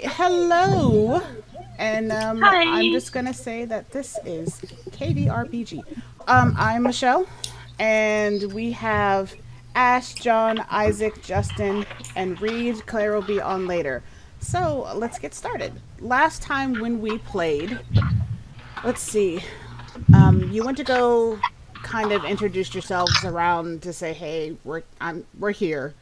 Hello, and I'm Hi. just gonna say that this is KVRPG. I'm Michelle, and we have Ash, John, Isaac, Justin, and Reed. Claire will be on later. So let's get started. Last time when we played, let's see. You went to go kind of introduce yourselves around to say, "Hey, we're here.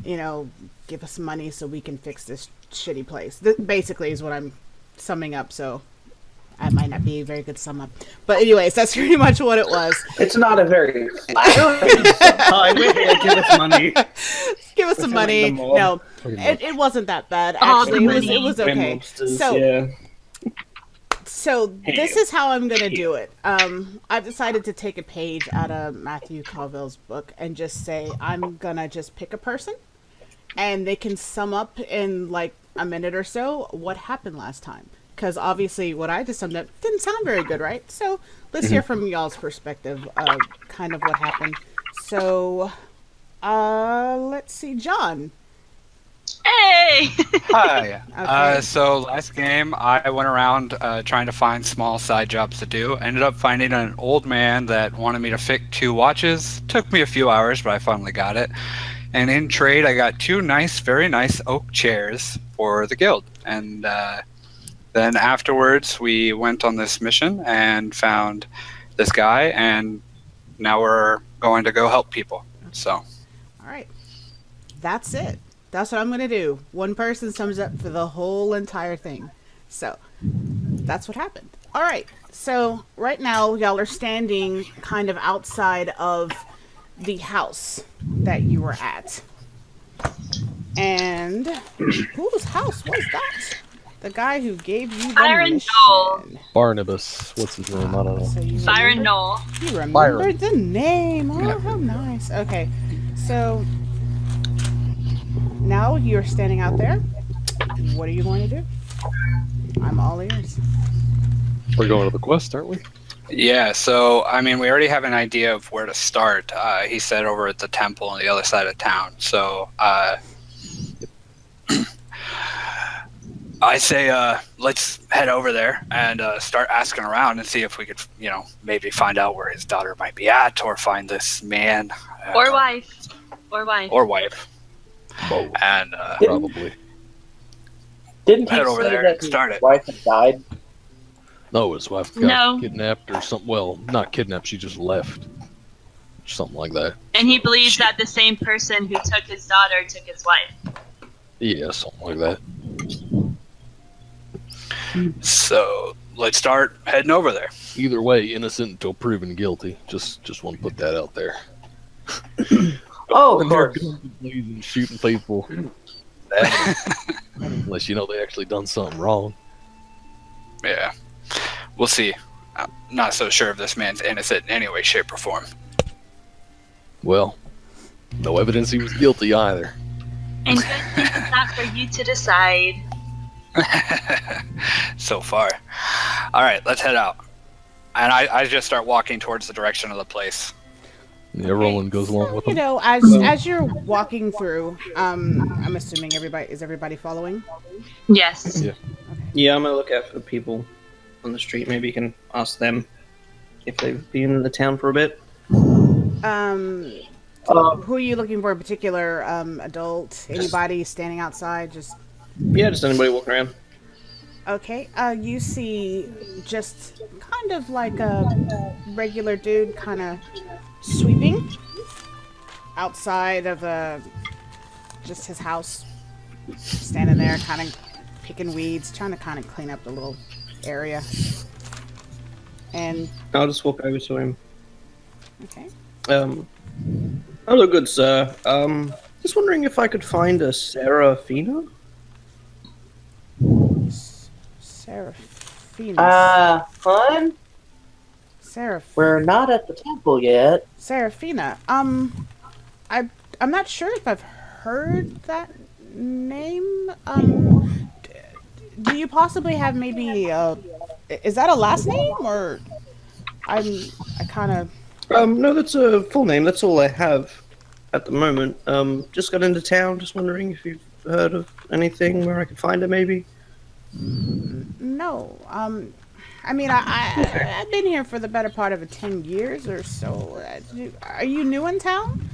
You know, give us money so we can fix this shitty place." Basically, is what I'm summing up. So I might not be a very good sum up, but anyways, that's pretty much what it was. It's not a very flattering Hi, we're here. Give us money. Give us some money. No, it wasn't that bad. Actually, it was okay. So yeah. So this is how I'm gonna do it. I've decided to take a page out of Matthew Colville's book and just say I'm gonna just pick a person, and they can sum up in like a minute or so what happened last time. Because obviously, what I just summed up didn't sound very good, right? So let's hear from y'all's perspective of kind of what happened. So, let's see, John. Hey. Hi. Okay. So last game, I went around trying to find small side jobs to do. Ended up finding an old man that wanted me to fix 2 watches. Took me a few hours, but I finally got it. And in trade, I got 2 very nice oak chairs for the guild. And then afterwards, we went on this mission and found this guy, and now we're going to go help people. So. All right. That's it. That's what I'm going to do. One person sums up for the whole entire thing. So, that's what happened. All right. So, right now, y'all are standing kind of outside of the house that you were at. And whose house was that? The guy who gave you the Byron mission. Knoll. Barnabas. What's his name? I don't know. So you Byron remember? Knoll. You remembered Byron. the name. Oh, how nice. Okay. So, now you're standing out there. What are you going to do? I'm all ears. We're going to the quest, aren't we? Yeah, so, I mean, we already have an idea of where to start. He said over at the temple on the other side of town. So, I say let's head over there and start asking around and see if we could, maybe find out where his daughter might be at or find this man. Or wife. Or wife. Or wife. Both. And Probably. Didn't he Head over say there that and his start it. wife had died? No, his wife got No. kidnapped or something. Well, not kidnapped. She just left. Something like that. And he believes that the same person who took his daughter took his wife. Yeah, something like that. So let's start heading over there. Either way, innocent until proven guilty. Just want to put that out there. Oh, of And they're course. guns blazing, shooting people. Unless you know they actually done something wrong. Yeah, we'll see. I'm not so sure if this man's innocent in any way, shape, or form. Well, no evidence he was guilty either. And good thing it's not for you to decide. So far. All right, let's head out. And I just start walking towards the direction of the place. Yeah, Roland goes along with You him. know, as you're walking through, I'm assuming everybody following? Yes. Yeah. Yeah, I'm gonna look out for the people on the street. Maybe you can ask them if they've been in the town for a bit. Who are you looking for in particular? Adult? Anybody standing outside? Just Yeah, just anybody walking around. okay. You see just kind of like a regular dude kind of sweeping outside of just his house, standing there kind of picking weeds, trying to kind of clean up the little area. And I'll just walk over to him. okay. Hello, good sir. Just wondering if I could find a Serafina? Seraphina. Hun? We're not at the temple yet. Seraphina. I'm not sure if I've heard that name. Do you possibly have maybe is that a last name or I kind of No, that's a full name. That's all I have at the moment. Just got into town. Just wondering if you've heard of anything where I could find her, maybe? No. I mean, I've been here for the better part of 10 years or so. Are you new in town?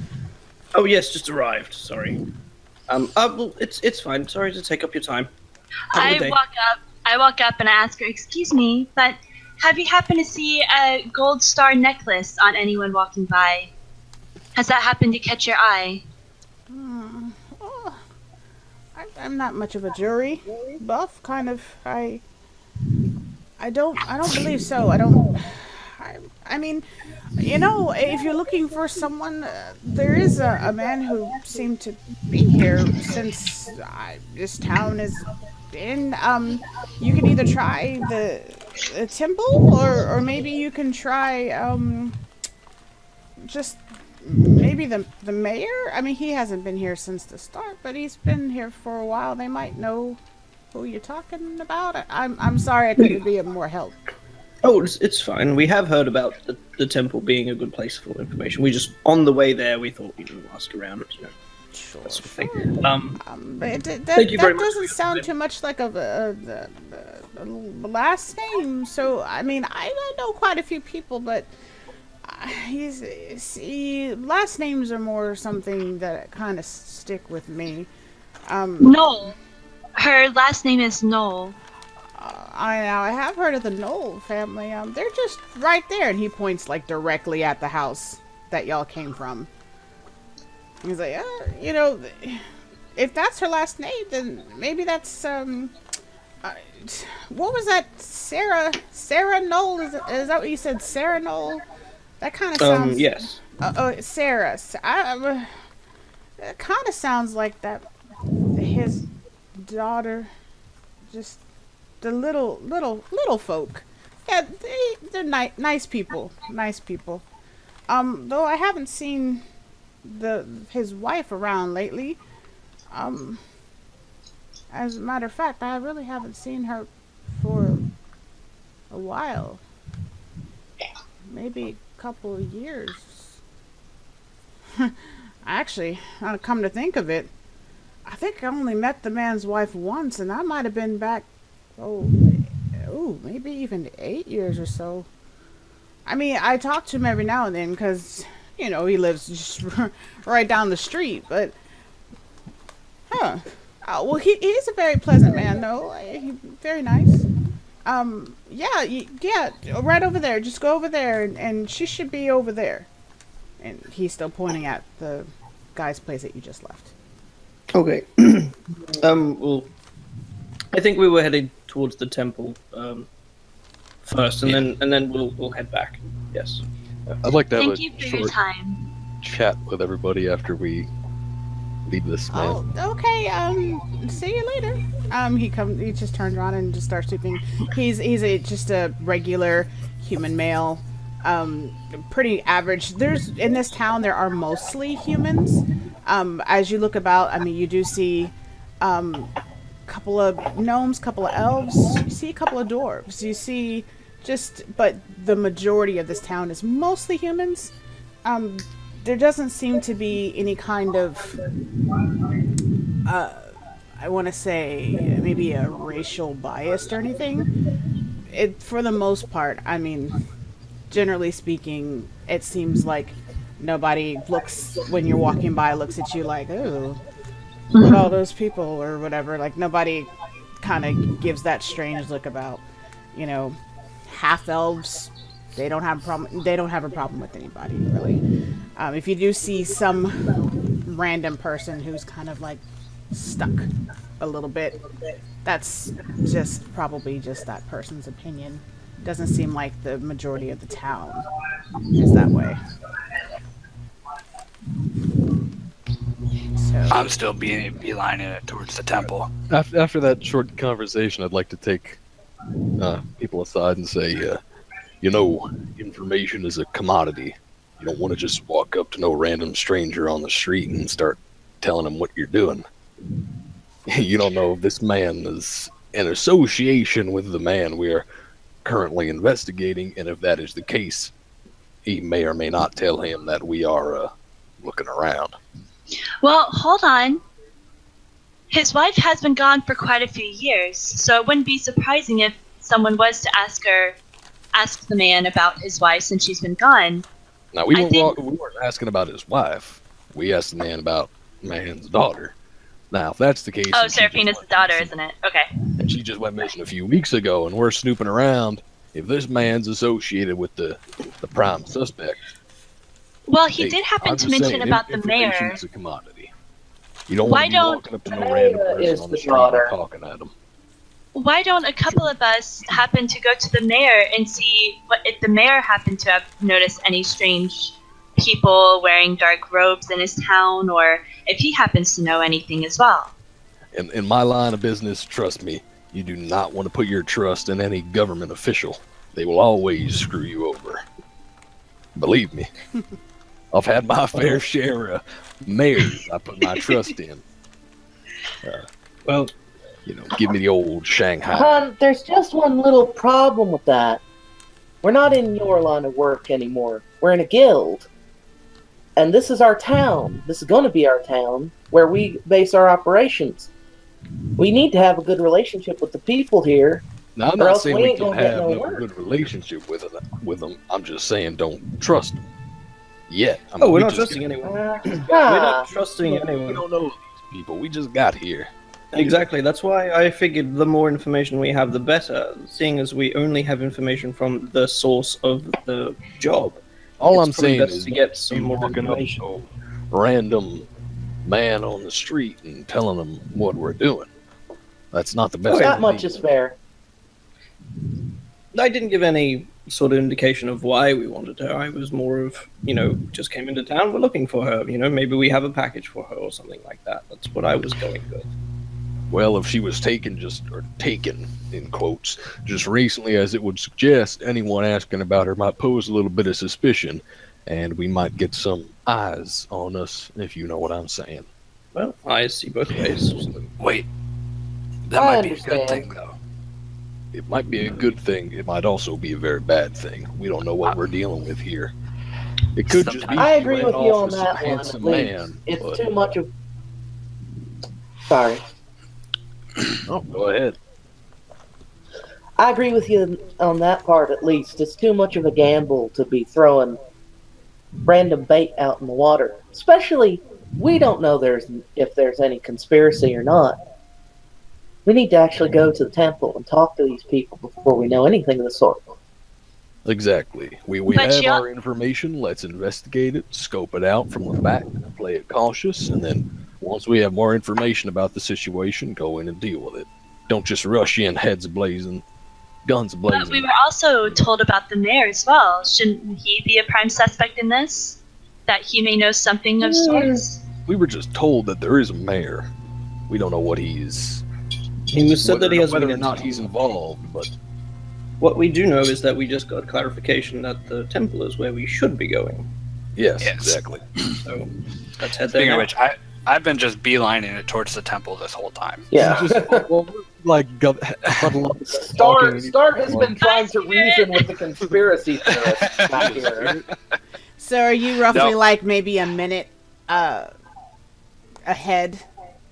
Oh, yes, just arrived. Sorry. Well, it's fine. Sorry to take up your time. Have a good day. I walk up and I ask her, "Excuse me, but have you happened to see a gold star necklace on anyone walking by? Has that happened to catch your eye?" Oh, I'm not much of a jewelry buff, kind of. I don't believe so. I mean, if you're looking for someone, there is a man who seemed to be here since this town is in. You can either try the temple, or maybe you can try just maybe the mayor. I mean, he hasn't been here since the start, but he's been here for a while. They might know who you're talking about. I'm sorry I couldn't be of more help. Oh, it's fine. We have heard about the temple being a good place for information. We just, on the way there, we thought we'd ask around, Sure, that sort of sure. thing. But Thank you very that much. doesn't sound too much like the last name. So, I mean, I know quite a few people, but last names are more something that kind of stick with me. Noel. Her last name is Noel. I have heard of the Knoll family. They're just right there, and he points like directly at the house that y'all came from. He's like, if that's her last name, then maybe that's what was that? Sarah Knoll? Is that what you said? Sarah Knoll? That kind of sounds. Yes. Sarah. It kind of sounds like that. His daughter, just the little folk. Yeah, they're nice people. Nice people. Though I haven't seen his wife around lately. As a matter of fact, I really haven't seen her for a while. Maybe a couple of years. Actually, come to think of it, I think I only met the man's wife once, and I might have been back, maybe even 8 years or so. I mean, I talk to him every now and then because, he lives just right down the street, but, well, he is a very pleasant man, though. He's very nice. Yeah, right over there. Just go over there, and she should be over there. And he's still pointing at the guy's place that you just left. Okay. Well, I think we were heading towards the temple first, and then we'll head back. Yes. I'd like to have Thank you a for your short time. chat with everybody after we leave this man. Oh, okay. See you later. He just turns around and just starts sweeping. He's just a regular human male. Pretty average. In this town there are mostly humans. As you look about, I mean, you do see couple of gnomes, couple of elves, you see a couple of dwarves, you see but the majority of this town is mostly humans. There doesn't seem to be any kind of I want to say maybe a racial bias or anything. For the most part, I mean, generally speaking, it seems like nobody when you're walking by looks at you like, oh, look at all those people or whatever. Like, nobody kind of gives that strange look about, half elves. They don't have a problem with anybody, really. If you do see some random person who's kind of like stuck a little bit, that's probably just that person's opinion. Doesn't seem like the majority of the town is that way. So I'm still beelining it towards the temple. After that short conversation, I'd like to take people aside and say, information is a commodity. You don't want to just walk up to no random stranger on the street and start telling him what you're doing. You don't know if this man is in association with the man we are currently investigating, and if that is the case, he may or may not tell him that we are looking around. Well, hold on. His wife has been gone for quite a few years, so it wouldn't be surprising if someone was to ask the man about his wife since she's been gone. Now, we weren't asking about his wife. We asked the man about the man's daughter. Now, if that's the case... Oh, Seraphina's the daughter, isn't it? Okay. And she just went missing a few weeks ago, and we're snooping around. If this man's associated with the prime suspect... Well, he did happen to mention about the mayor. Information is a commodity. You don't want to be walking up to no random person on the street and talking at them. Why don't a couple of us happen to go to the mayor and see if the mayor happened to have noticed any strange people wearing dark robes in his town, or if he happens to know anything as well. In my line of business, trust me, you do not want to put your trust in any government official. They will always screw you over. Believe me. I've had my fair share of mayors I put my trust in. Well, give me the old Shanghai. Hon, there's just one little problem with that. We're not in your line of work anymore. We're in a guild. And this is our town. This is going to be our town where we base our operations. We need to have a good relationship with the people here. Now, I'm not saying we can have a good relationship with them. I'm just saying don't trust them. Yet. We're not trusting anyone. We're not trusting anyone. We don't know these people. We just got here. Exactly. That's why I figured the more information we have, the better, seeing as we only have information from the source of the job. All I'm saying is to get some more information. Up a random man on the street and telling them what we're doing. That's not the best. That much is fair. I didn't give any sort of indication of why we wanted her. I was more of, just came into town, we're looking for her. Maybe we have a package for her or something like that. That's what I was going with. Well, if she was taken in quotes, just recently, as it would suggest, anyone asking about her might pose a little bit of suspicion, and we might get some eyes on us, if you know what I'm saying. Well, I see both ways. Wait, that might be a good thing, though. It might be a good thing. It might also be a very bad thing. We don't know what we're dealing with here. It could just be. I agree with you on that one. At least. It's too much of. Sorry. Oh, go ahead. I agree with you on that part, at least. It's too much of a gamble to be throwing random bait out in the water. Especially, we don't know if there's any conspiracy or not. We need to actually go to the temple and talk to these people before we know anything of the sort. Exactly. We have our information. Let's investigate it, scope it out from the back, play it cautious, and then once we have more information about the situation, go in and deal with it. Don't just rush in, heads blazing, guns blazing. But we were also told about the mayor as well. Shouldn't he be a prime suspect in this? That he may know something of sorts? We were just told that there is a mayor. We don't know what he's... He was said that he has whether or not he's involved, but... What we do know is that we just got clarification that the temple is where we should be going. Yes. Exactly. So, let's head there. Speaking of which, I've been just beelining it towards the temple this whole time. Yeah. Start has been trying to reason with the conspiracy theorists back here. So are you roughly maybe a minute ahead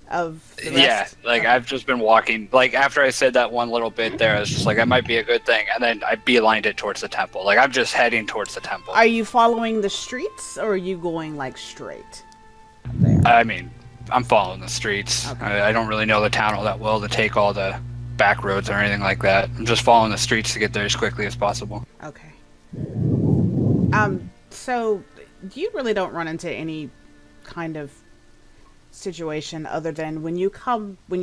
of the rest? Yeah, I've just been walking. After I said that one little bit there, I was just that might be a good thing. And then I beelined it towards the temple. I'm just heading towards the temple. Are you following the streets, or are you going, straight there? I mean, I'm following the streets. Okay. I don't really know the town all that well to take all the back roads or anything like that. I'm just following the streets to get there as quickly as possible. Okay. So you really don't run into any kind of situation other than when you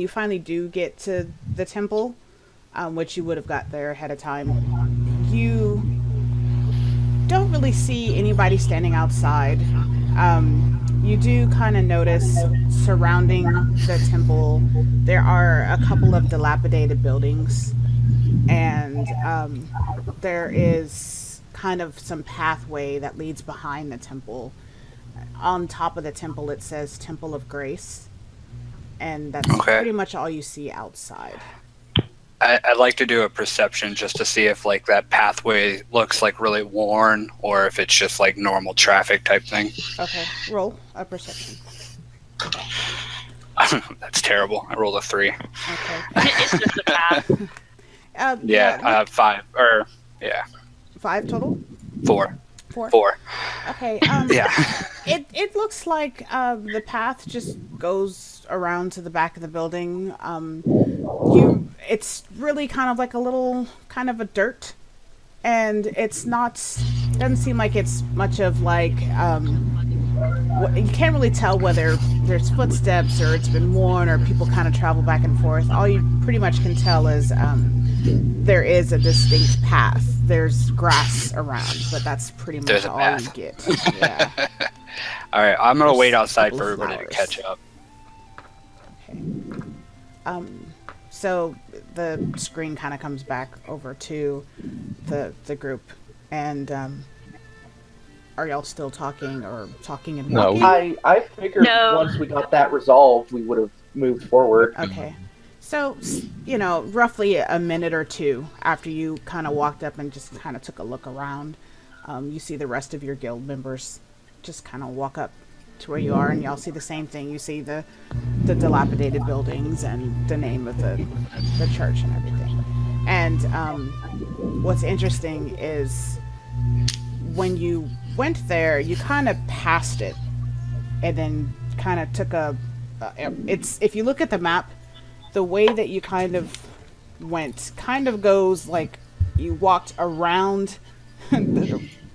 finally do get to the temple, which you would have got there ahead of time, you don't really see anybody standing outside. You do kind of notice surrounding the temple there are a couple of dilapidated buildings, and there is kind of some pathway that leads behind the temple. On top of the temple it says Temple of Grace, and that's pretty much all you see outside. I'd like to do a perception just to see if that pathway looks really worn, or if it's just normal traffic type thing. Okay, roll a perception. That's terrible. I rolled a 3. Okay. It's just a path. Yeah, I have 5. Or, yeah, 5 total? 4. 4? 4. Okay. Yeah. It looks like the path just goes around to the back of the building. It's really kind of like a little kind of a dirt, and it's not. Doesn't seem like it's much of like. You can't really tell whether there's footsteps or it's been worn or people kind of travel back and forth. All you pretty much can tell is there is a distinct path. There's grass around, but that's pretty much There's a all path. you get. Yeah. All right, I'm gonna There's wait a outside couple for of everybody to flowers. catch up. Okay. So the screen kind of comes back over to the group, and are y'all still talking or talking and No, walking? I figured No. once we got that resolved, we would have moved forward. Okay. So, roughly a minute or two after you kind of walked up and just kind of took a look around, you see the rest of your guild members just kind of walk up to where you are, and y'all see the same thing. You see the dilapidated buildings and the name of the church and everything. And what's interesting is when you went there, you kind of passed it, and then kind of took it's, if you look at the map, the way that you kind of went kind of goes like you walked around,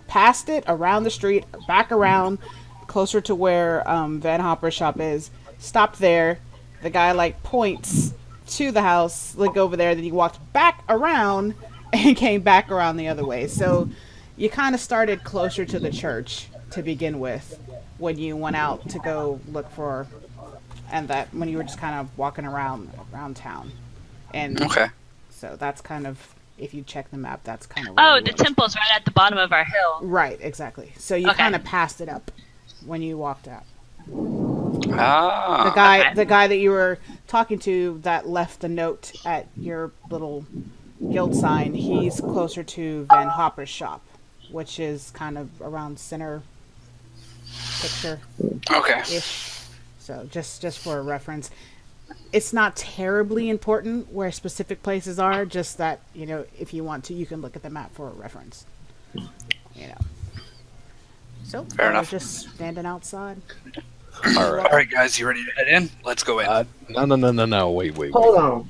past it, around the street, back around, closer to where Van Hopper's shop is, stopped there. The guy like points to the house, like over there, then you walked back around and came back around the other way. So you kind of started closer to the church to begin with when you went out to go look for, and that when you were just kind of walking around town. And Okay. so that's kind of, if you check the map, that's kind of Oh, you the went. temple's right at the bottom of our hill. Right, exactly. So you Okay. kind of passed it up when you walked out. Ah. Okay. The guy that you were talking to that left the note at your little guild sign, he's closer to Van Hopper's shop, which is kind of around center picture Okay. ish. So just for a reference, it's not terribly important where specific places are. Just that, if you want to, you can look at the map for a reference. So Fair enough. just standing outside. all right. All right, guys, you ready to head in? Let's go in. No. Wait. Hold on.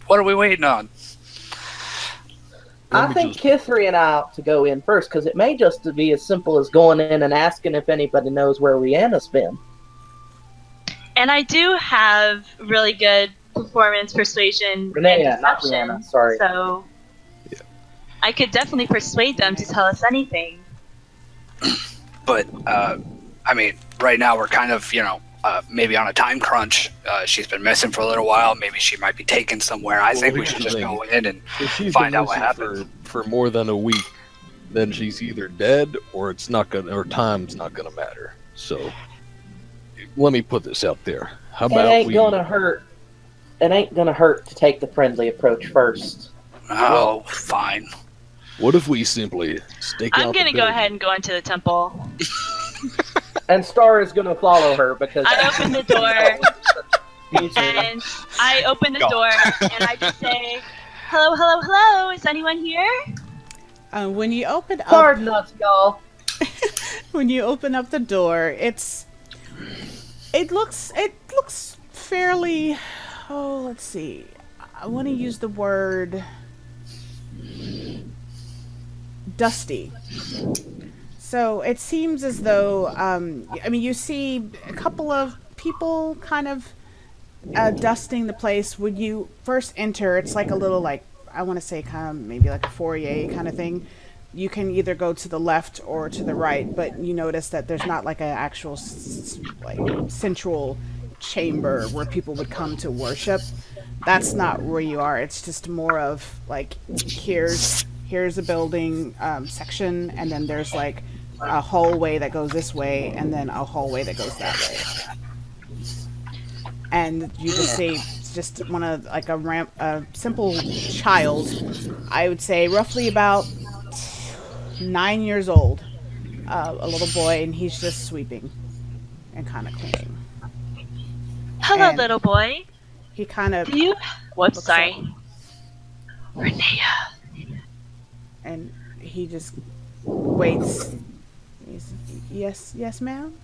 What are we waiting on? Let I me think just- Kithri and I ought to go in first, because it may just be as simple as going in and asking if anybody knows where Rihanna's been. And I do have really good performance, persuasion, Rynaé, and not deception. Rihanna, sorry. So I could definitely persuade them to tell us anything. But I mean, right now we're kind of, maybe on a time crunch. She's been missing for a little while. Maybe she might be taken somewhere. I think we here's should the just thing. go in and If she's find been out what missing happened. for more than a week, then she's either dead or it's not gonna, or time's not gonna matter. So let me put this out there. How It about ain't we? gonna hurt. It ain't gonna hurt to take the friendly approach first. Oh, fine. What if we simply stake I'm out gonna the go building? ahead and go into the temple. And Star is gonna follow her because I open the door, Me too. and I open the Go. door, and I just say, "Hello, hello, hello! Is anyone here?" When you open up, Pardon us, y'all. when you open up the door, it looks fairly. Oh, let's see. I want to use the word dusty. So it seems as though, you see a couple of people kind of dusting the place. When you first enter, it's like a little, like, I want to say kind of maybe like a foyer kind of thing. You can either go to the left or to the right, but you notice that there's not like an actual central chamber where people would come to worship. That's not where you are. It's just more of like, here's a building section, and then there's like a hallway that goes this way, and then a hallway that goes that way. And you just see it's just one of like a simple child, I would say roughly about 9 years old, a little boy, and he's just sweeping and kind of cleaning. Hello, little boy. He kind of Do you? Whoops, looks sorry. up, Rynaé. and he just waits. He's, yes, ma'am.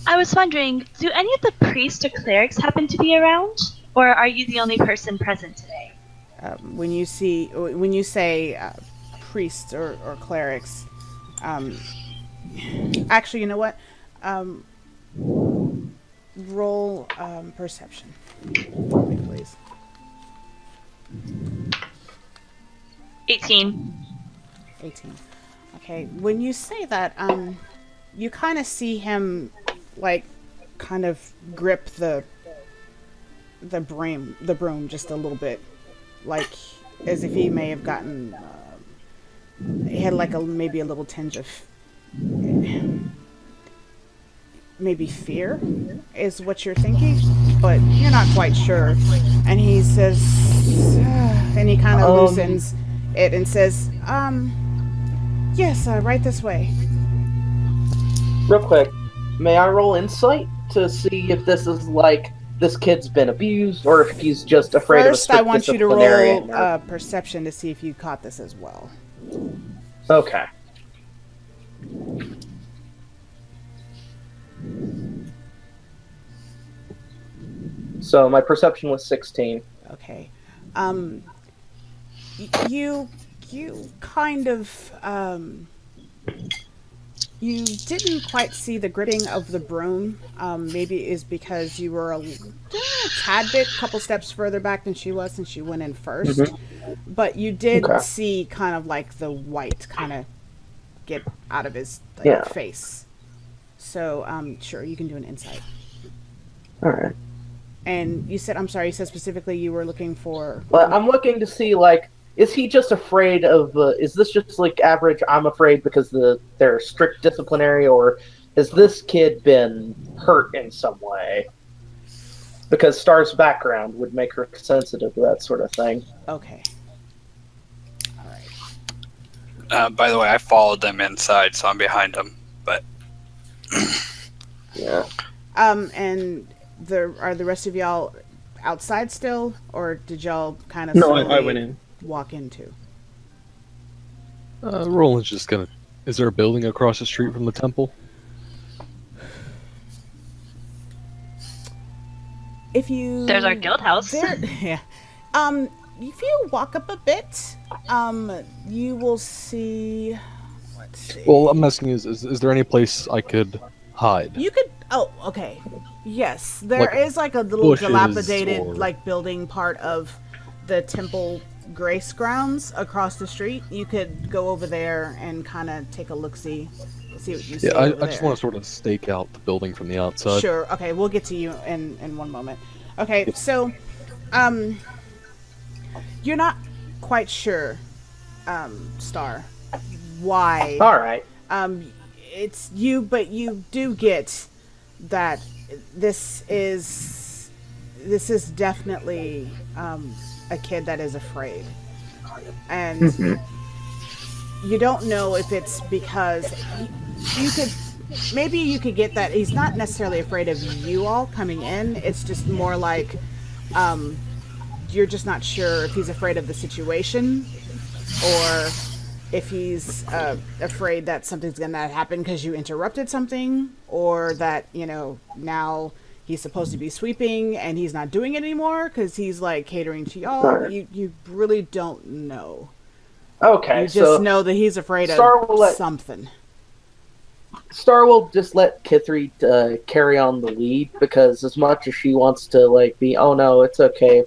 I was wondering, do any of the priests or clerics happen to be around? Or are you the only person present today? When you say priests or clerics, actually, you know what? Roll perception, for me, please. 18. 18. Okay, when you say that, you kind of see him, like, kind of grip the broom just a little bit, like as if he may have gotten. He had like maybe a little tinge of maybe fear, is what you're thinking, but you're not quite sure. And he says, and he kind of loosens it and says, yes, right this way. Real quick, may I roll insight to see if this is like this kid's been abused or if he's just afraid of a First, I strict want you to disciplinarian? roll perception to see if you caught this as well. Okay. So my perception was 16. Okay. You kind of you didn't quite see the gripping of the broom. Maybe is because you were a tad bit, couple steps further back than she was, since she went in first. But you did see kind of like the white kind of get out of his face. So sure, you can do an insight. All right. And you said, I'm sorry, you said specifically you were looking for... Well, I'm looking to see, like, is he just afraid of, is this just, like, average, I'm afraid because they're strict disciplinary, or has this kid been hurt in some way? Because Star's background would make her sensitive to that sort of thing. Okay. All right. By the way, I followed them inside, so I'm behind them, but... Yeah. And... Are the rest of y'all outside still, or did y'all kind of No, I went in. walk into? Roland's just gonna... Is there a building across the street from the temple? If you... There's our guild house. Yeah. If you walk up a bit, you will see... Let's see. Well, I'm asking is there any place I could hide? You could... Oh, okay. Yes, there is like a little dilapidated like building part of the temple grace grounds across the street. You could go over there and kind of take a look-see, see what you see. Yeah, I just want to sort of stake out the building from the outside. Sure. Okay, we'll get to you in one moment. Okay, so you're not quite sure, Star, why. All right. It's you, but you do get that this is definitely a kid that is afraid, and you don't know if it's because you could get that he's not necessarily afraid of you all coming in. It's just more like you're just not sure if he's afraid of the situation or if he's afraid that something's going to happen because you interrupted something, or that, now he's supposed to be sweeping and he's not doing it anymore because he's, like, catering to y'all. Right. You really don't know. Okay, You just know that he's afraid of something. Star will just let Kithri carry on the lead, because as much as she wants to, like, be, oh no, it's okay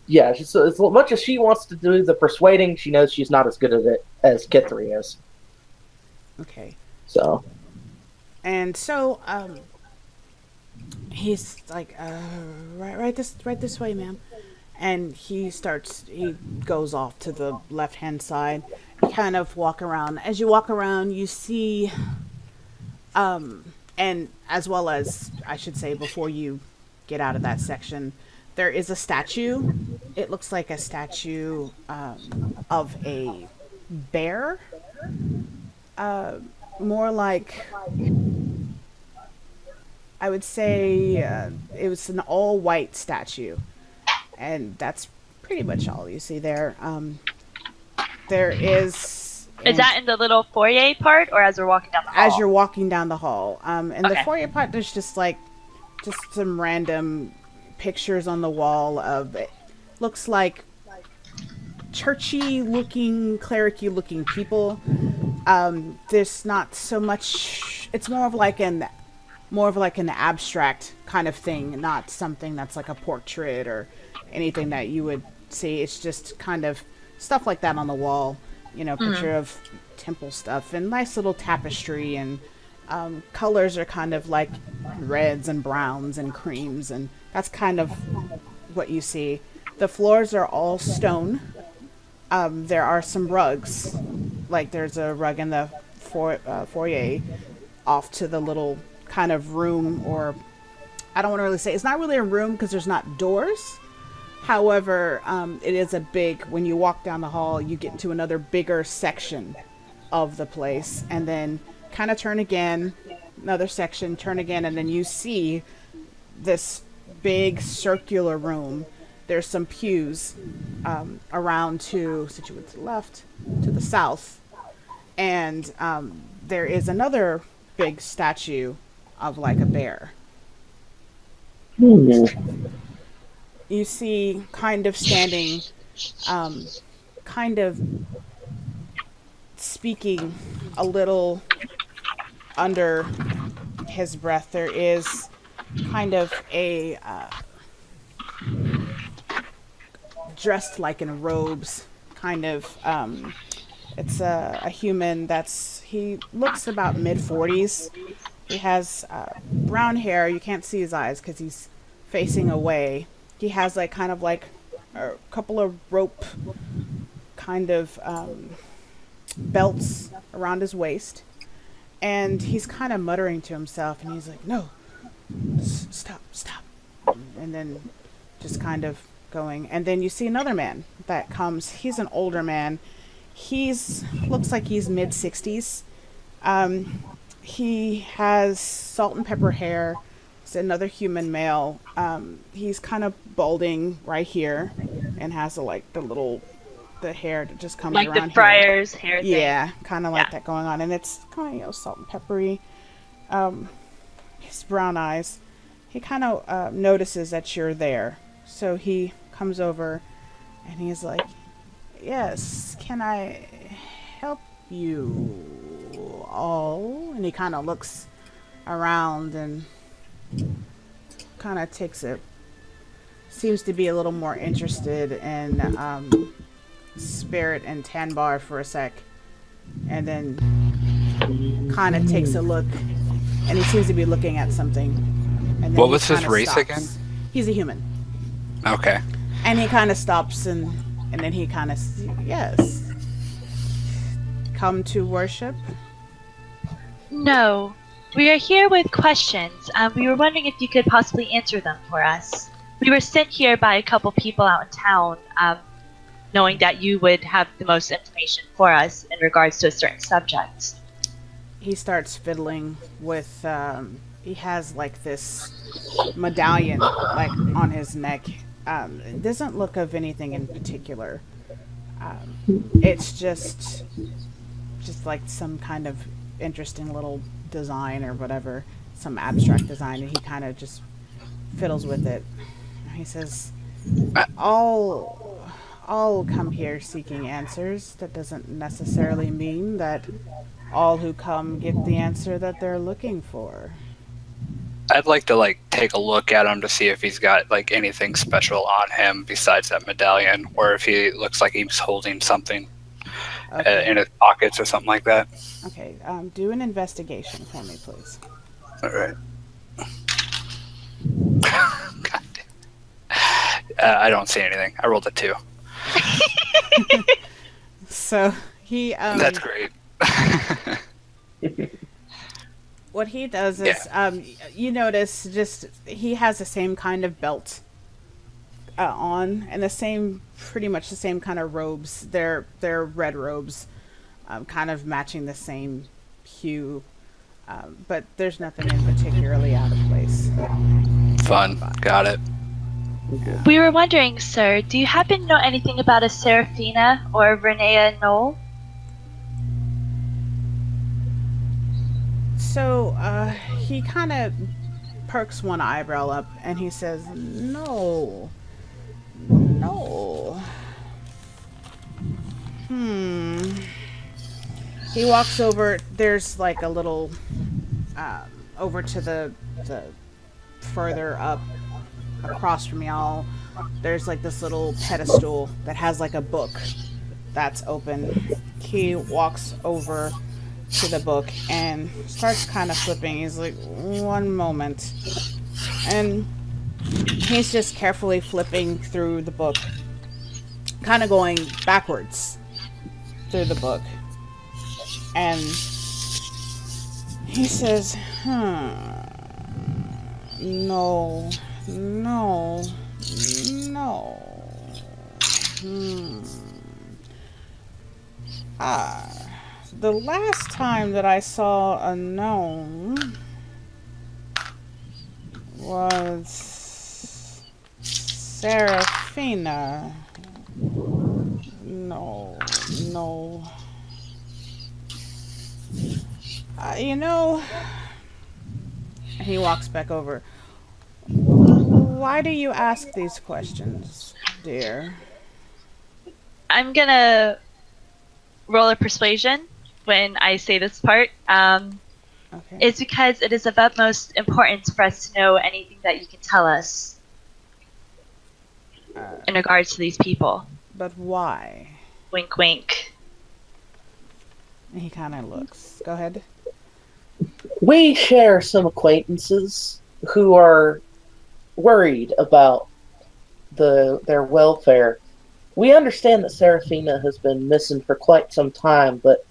as much as she wants to do the persuading, she knows she's not as good at it as Kithri is. Okay. So. And so, he's like, right this way, ma'am. And he goes off to the left-hand side. You kind of walk around. As you walk around, you see, and as well as, I should say, before you get out of that section, there is a statue. It looks like a statue of a bear. More like... I would say it was an all white statue, and that's pretty much all you see there. There is. Is that in the little foyer part, or as we're walking down the hall? As you're walking down the hall? In the Okay. foyer part, there's just some random pictures on the wall of it. Looks like churchy looking, clericy looking people. There's not so much. It's more of like an abstract kind of thing, not something that's like a portrait or anything that you would see. It's just kind of stuff like that on the wall. Picture of temple stuff and nice little tapestry, and colors are kind of like reds and browns and creams, and that's kind of what you see. The floors are all stone. There are some rugs, like there's a rug in the foyer off to the little kind of room, or I don't want to really say, it's not really a room because there's not doors. However, it is a big, when you walk down the hall, you get into another bigger section of the place, and then kind of turn again, another section, turn again, and then you see this big circular room. There's some pews around situated to the left, to the south, and there is another big statue of like a bear. You see kind of standing, kind of speaking a little under his breath. There is kind of a dressed like in robes, kind of it's a human he looks about mid-40s. He has brown hair. You can't see his eyes because he's facing away. He has like kind of like a couple of rope kind of belts around his waist, and he's kind of muttering to himself, and he's like, no, stop, and then just kind of going. And then you see another man that comes. He's an older man. Looks like he's mid-60s. He has salt and pepper hair. It's another human male. He's kind of balding right here, and has the hair that just comes like around the friar's hair thing. Yeah, kind of like Yeah. that going on, and it's kind of salt and peppery. His brown eyes. He kind of notices that you're there, so he comes over, and he's like, "Yes, can I help you all?" And he kind of looks around and kind of seems to be a little more interested in Spirit and Tanbar for a sec, and then kind of takes a look, and he seems to be looking at something. And then What he was his kinda race stops. again? He's a human. Okay. And he kind of stops, and then he kind of, yes, come to worship. No, we are here with questions. We were wondering if you could possibly answer them for us. We were sent here by a couple people out in town, knowing that you would have the most information for us in regards to a certain subject. He starts fiddling with, he has like this medallion like on his neck. It doesn't look of anything in particular. It's just like some kind of interesting little design or whatever, some abstract design, and he kind of just fiddles with it. He says, all come here seeking answers. That doesn't necessarily mean that all who come get the answer that they're looking for. I'd like to take a look at him to see if he's got anything special on him besides that medallion, or if he looks like he's holding something in his pockets or something like that. Okay, do an investigation for me, please. All right. God damn. I don't see anything. I rolled a 2. So he That's great. what he does is you notice just he has the same kind of belt on, and pretty much the same kind of robes. They're red robes, kind of matching the same hue. But there's nothing in particularly out of place. Fun. Got it. We were wondering, sir, do you happen to know anything about a Seraphina or Rynaé Knoll? So, he kind of perks one eyebrow up and he says, No. No. He walks over. There's like a little, over to the further up across from y'all. There's like this little pedestal that has like a book that's open. He walks over to the book and starts kind of flipping. He's like, one moment. And he's just carefully flipping through the book, kind of going backwards through the book. And he says, no, no, no. The last time that I saw a gnome was Seraphina. No, no. You know, and he walks back over. Why do you ask these questions, dear? I'm gonna roll a persuasion when I say this part. Okay. It's because it is of utmost importance for us to know anything that you can tell us in regards to these people. But why? Wink, wink. He kind of looks. Go ahead. We share some acquaintances who are worried about their welfare. We understand that Seraphina has been missing for quite some time, but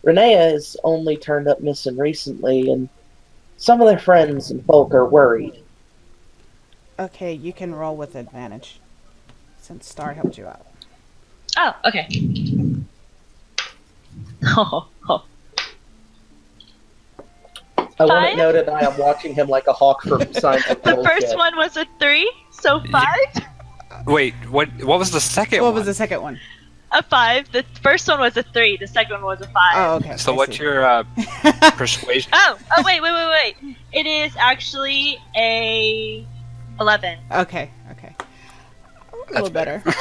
Rynaé has only turned up missing recently, and some of their friends and folk are worried. Okay, you can roll with advantage, since Star helped you out. Oh, okay. Oh. I want it 5? noted I am watching him like a hawk for signs of The bullshit. first one was a 3, so 5? Wait, what was the second What one? was the second one? A 5. The first one was a 3, the second one was a 5. Oh, okay. So I what's see. your persuasion? Oh, wait. It is actually a 11. Okay. A little better. Little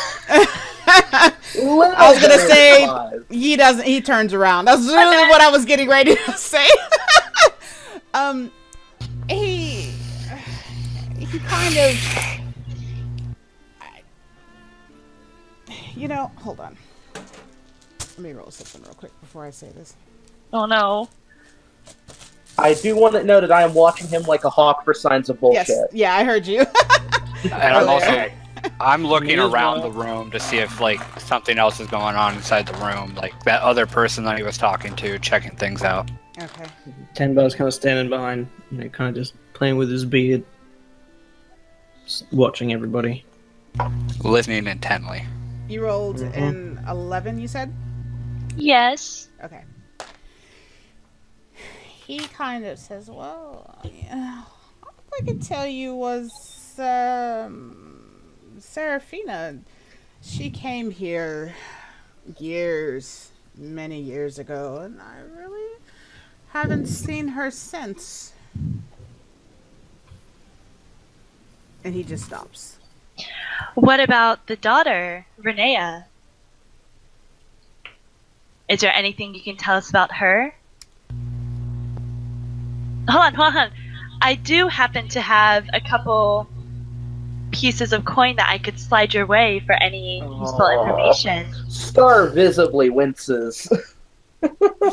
I was gonna better say than 5. he turns around. That's really what I was getting ready to say. He kind of, hold on. Let me roll something real quick before I say this. Oh no. I do want it noted I am watching him like a hawk for signs of bullshit. Yes, yeah, I heard you. And I'm looking Me as around well. the room to see if like something else is going on inside the room, like that other person that he was talking to, checking things out. Okay. Tenbow's kind of standing behind, kind of just playing with his beard, just watching everybody. Listening intently. You rolled an 11, you said? Yes. Okay. He kind of says, well, yeah, all I can tell you was Seraphina. She came here many years ago, and I really haven't seen her since. And he just stops. What about the daughter, Rynaé? Is there anything you can tell us about her? Hold on. I do happen to have a couple pieces of coin that I could slide your way for any useful information. Star visibly winces.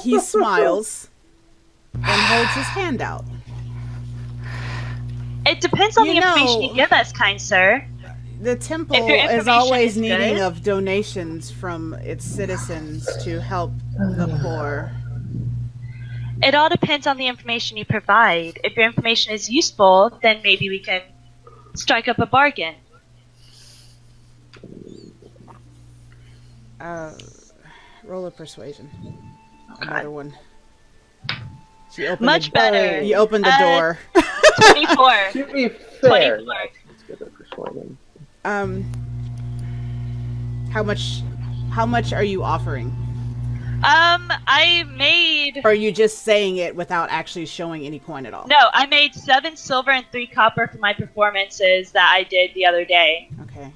He smiles and holds his hand out. It depends on You the information know- you give us, kind sir. The temple If your is information always is needing good. of donations from its citizens to help the poor. It all depends on the information you provide. If your information is useful, then maybe we can strike up a bargain. Roll a persuasion. Another one. She opened Much better. You opened the door. 24. To be fair, 24. that's good at persuading. How much are you offering? I made... Or are you just saying it without actually showing any coin at all? No, I made 7 silver and 3 copper for my performances that I did the other day. Okay.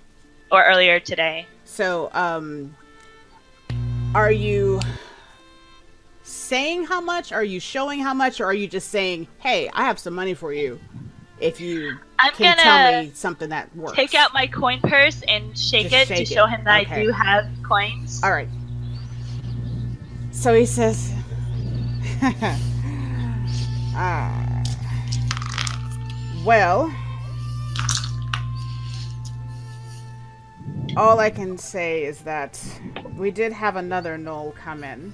Or earlier today. So, are you saying how much? Are you showing how much? Or are you just saying, hey, I have some money for you if you can tell me something that works? Take out my coin purse and shake Just it shake to show him that Okay. I do have coins. All right. So he says, well, all I can say is that we did have another gnoll come in.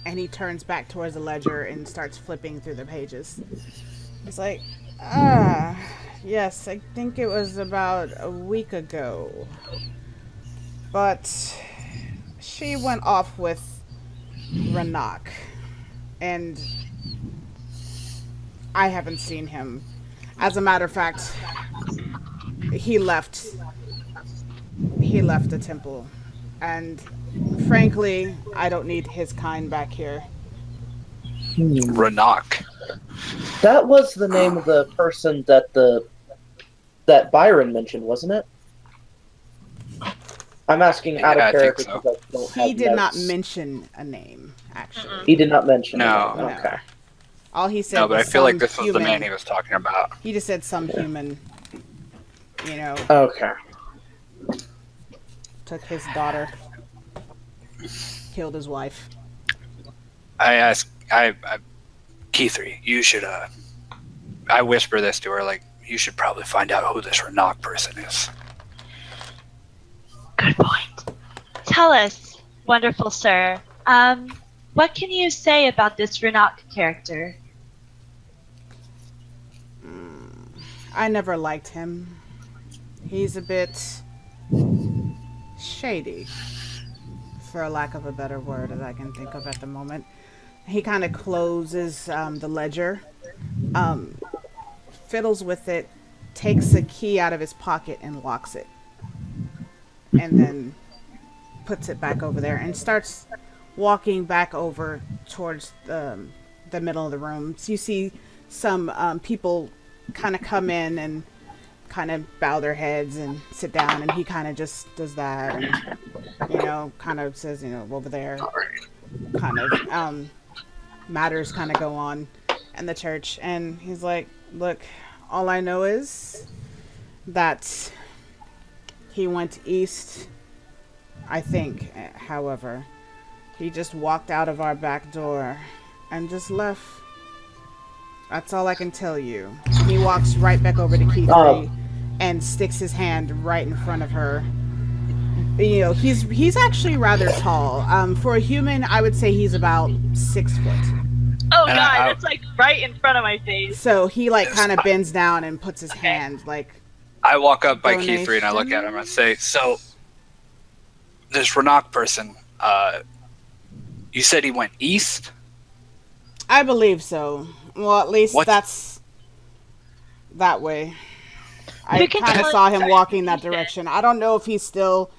And he turns back towards the ledger and starts flipping through the pages. He's like, yes, I think it was about a week ago. But she went off with Rynaé. And I haven't seen him. As a matter of fact, he left the temple. And frankly, I don't need his kind back here. Rynaé. That was the name of the person that Byron mentioned, wasn't it? I'm asking out Yeah, I of character think so. because I don't have He did not notes. mention a name, actually. He did not mention No. it. Okay. All he said No, but I was feel like some this was the human- man he was talking about. He just said some human, Okay. took his daughter, killed his wife. I Keithree, you should, I whisper this to her, like, you should probably find out who this Rynaé person is. Good point. Tell us, wonderful sir, what can you say about this Rynaé character? I never liked him. He's a bit shady, for a lack of a better word that I can think of at the moment. He kind of closes the ledger, fiddles with it, takes a key out of his pocket and locks it. And then puts it back over there and starts walking back over towards the middle of the room. So you see some people kind of come in and kind of bow their heads and sit down, and he kind of just does that and, kind of says, over there, kind of, matters kind of go on in the church. And he's like, look, all I know is that he went east, I think. However, he just walked out of our back door and just left. That's all I can tell you. And he walks right back over to Keithree and sticks his hand right in front of her. He's actually rather tall. For a human, I would say he's about 6 foot. Oh And god, that's like right in front of my face. So he kind of bends down and puts his hand I walk up by Donation? Keithree and I look at him and say, so, this Rynaé person, you said he went east? I believe so. Well, at least that's that way. I You can kind of tell saw it's him walking that direction. I don't know if he's still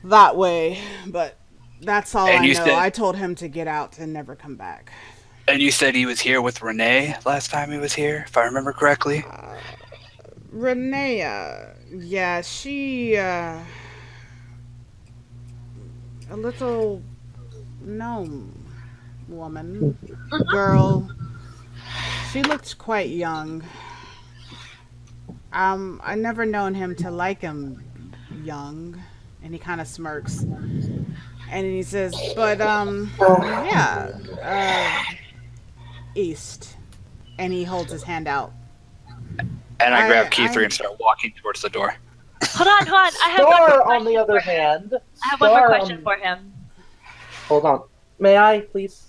that way, but that's all And I you know. said- I told him to get out and never come back. And you said he was here with Rynaé last time he was here, if I remember correctly? Rynaé, yeah, she, a little gnome woman, girl. She looked quite young. I never known him to like him young. And he kind of smirks. And he says, but, east. And he holds his hand out. And I grab Keithree and start walking towards the door. Hold on. I have one more Star, on question the other for him. hand. I have one more Star question on- for him. Hold on. May I, please?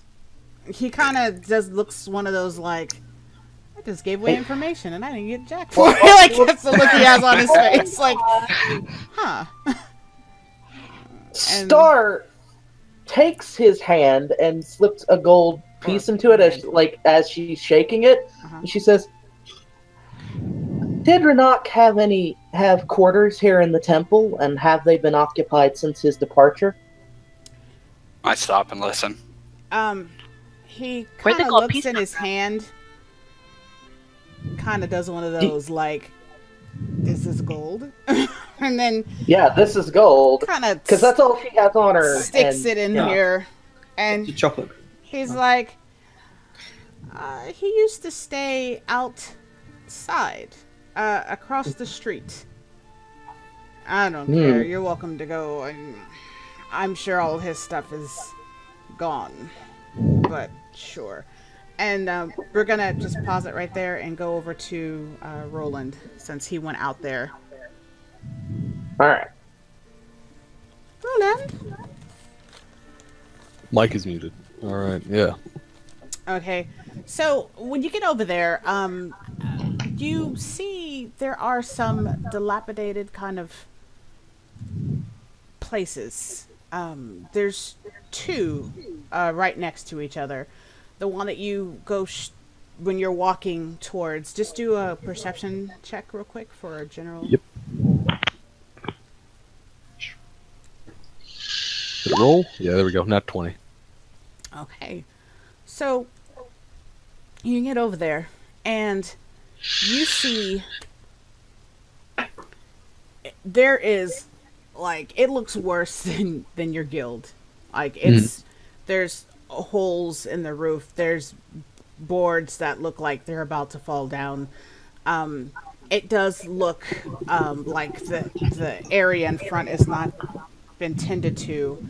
He kind of just looks one of those I just gave away information and I didn't get jack for it. That's the look he has on his face. Huh. And- Star takes his hand and slips a gold piece into it as she's shaking it. Uh-huh. And she says, "Did Renak have quarters here in the temple, and have they been occupied since his departure?" I stop and listen. He Where'd kind the of gold looks piece in come his from? hand, kind of does one of those like, "This is gold," and then Yeah, this is gold, kind of because that's all she has on her. sticks And it in yeah. here, and It's chocolate. he's like, he used to stay outside, across the street. I don't care. You're welcome to go. I'm sure all his stuff is gone, but sure. And we're gonna just pause it right there and go over to Roland, since he went out there. all right. Roland. Mike is muted. All right, yeah. Okay, so when you get over there, you see there are some dilapidated kind of places. There's two right next to each other. The one that you go when you're walking towards, just do a perception check real quick for a general. Yep. Did it roll? Yeah, there we go. Nat 20. Okay. So you get over there and you see there is, like, it looks worse than your guild. Like, it's there's holes in the roof. There's boards that look like they're about to fall down. It does look like the area in front is not been tended to,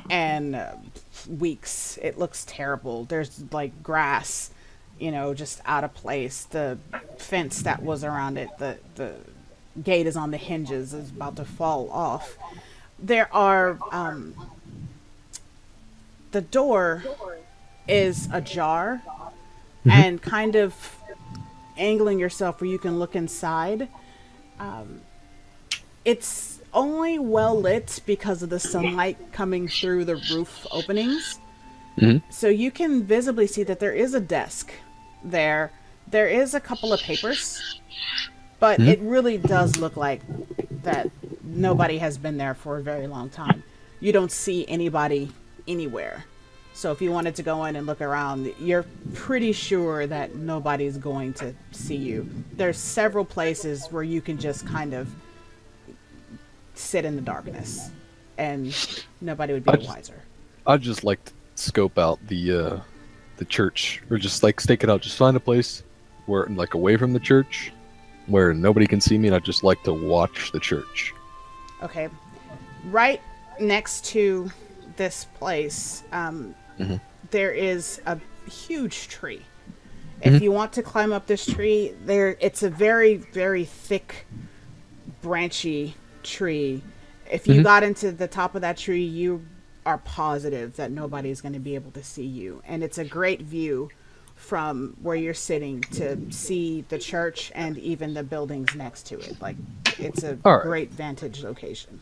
and weeks. It looks terrible. There's like grass, just out of place. The fence that was around it, the gate is on the hinges, is about to fall off. There are the door is ajar, and kind of angling yourself where you can look inside. It's only well lit because of the sunlight coming through the roof openings. So you can visibly see that there is a desk there. There is a couple of papers, but it really does look like that nobody has been there for a very long time. You don't see anybody anywhere. So if you wanted to go in and look around, you're pretty sure that nobody's going to see you. There's several places where you can just kind of sit in the darkness, and nobody would be wiser. I'd just like to scope out the church, or just like stake it out. Just find a place where, like, away from the church, where nobody can see me, and I'd just like to watch the church. Okay. Right next to this place, there is a huge tree. If you want to climb up this tree, it's a very, very thick, branchy tree. If you got into the top of that tree, you are positive that nobody's going to be able to see you. And it's a great view from where you're sitting to see the church and even the buildings next to it. Like, it's a great vantage location.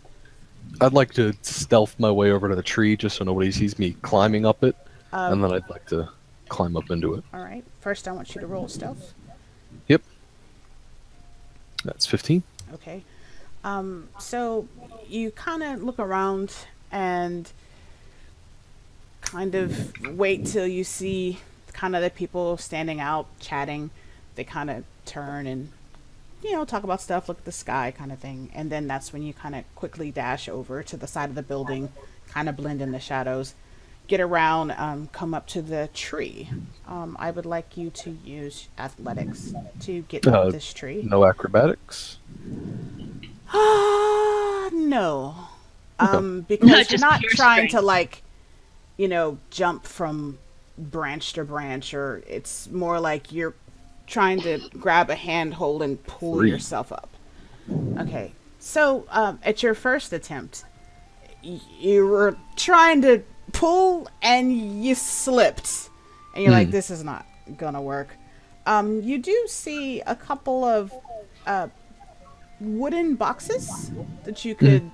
I'd like to stealth my way over to the tree just so nobody sees me climbing up it, and then I'd like to climb up into it. All right. First, I want you to roll stealth. Yep. That's 15. Okay. So you kind of look around and kind of wait till you see kind of the people standing out chatting. They kind of turn and talk about stuff, look at the sky, kind of thing. And then that's when you kind of quickly dash over to the side of the building, kind of blend in the shadows, get around, come up to the tree. I would like you to use athletics to get up this tree. No acrobatics? No. No, Because you're just not pure trying strength. to jump from branch to branch, or it's more like you're trying to grab a handhold and pull yourself up. Okay. So, at your first attempt, you were trying to pull and you slipped. And you're like, this is not gonna work. You do see a couple of wooden boxes that you could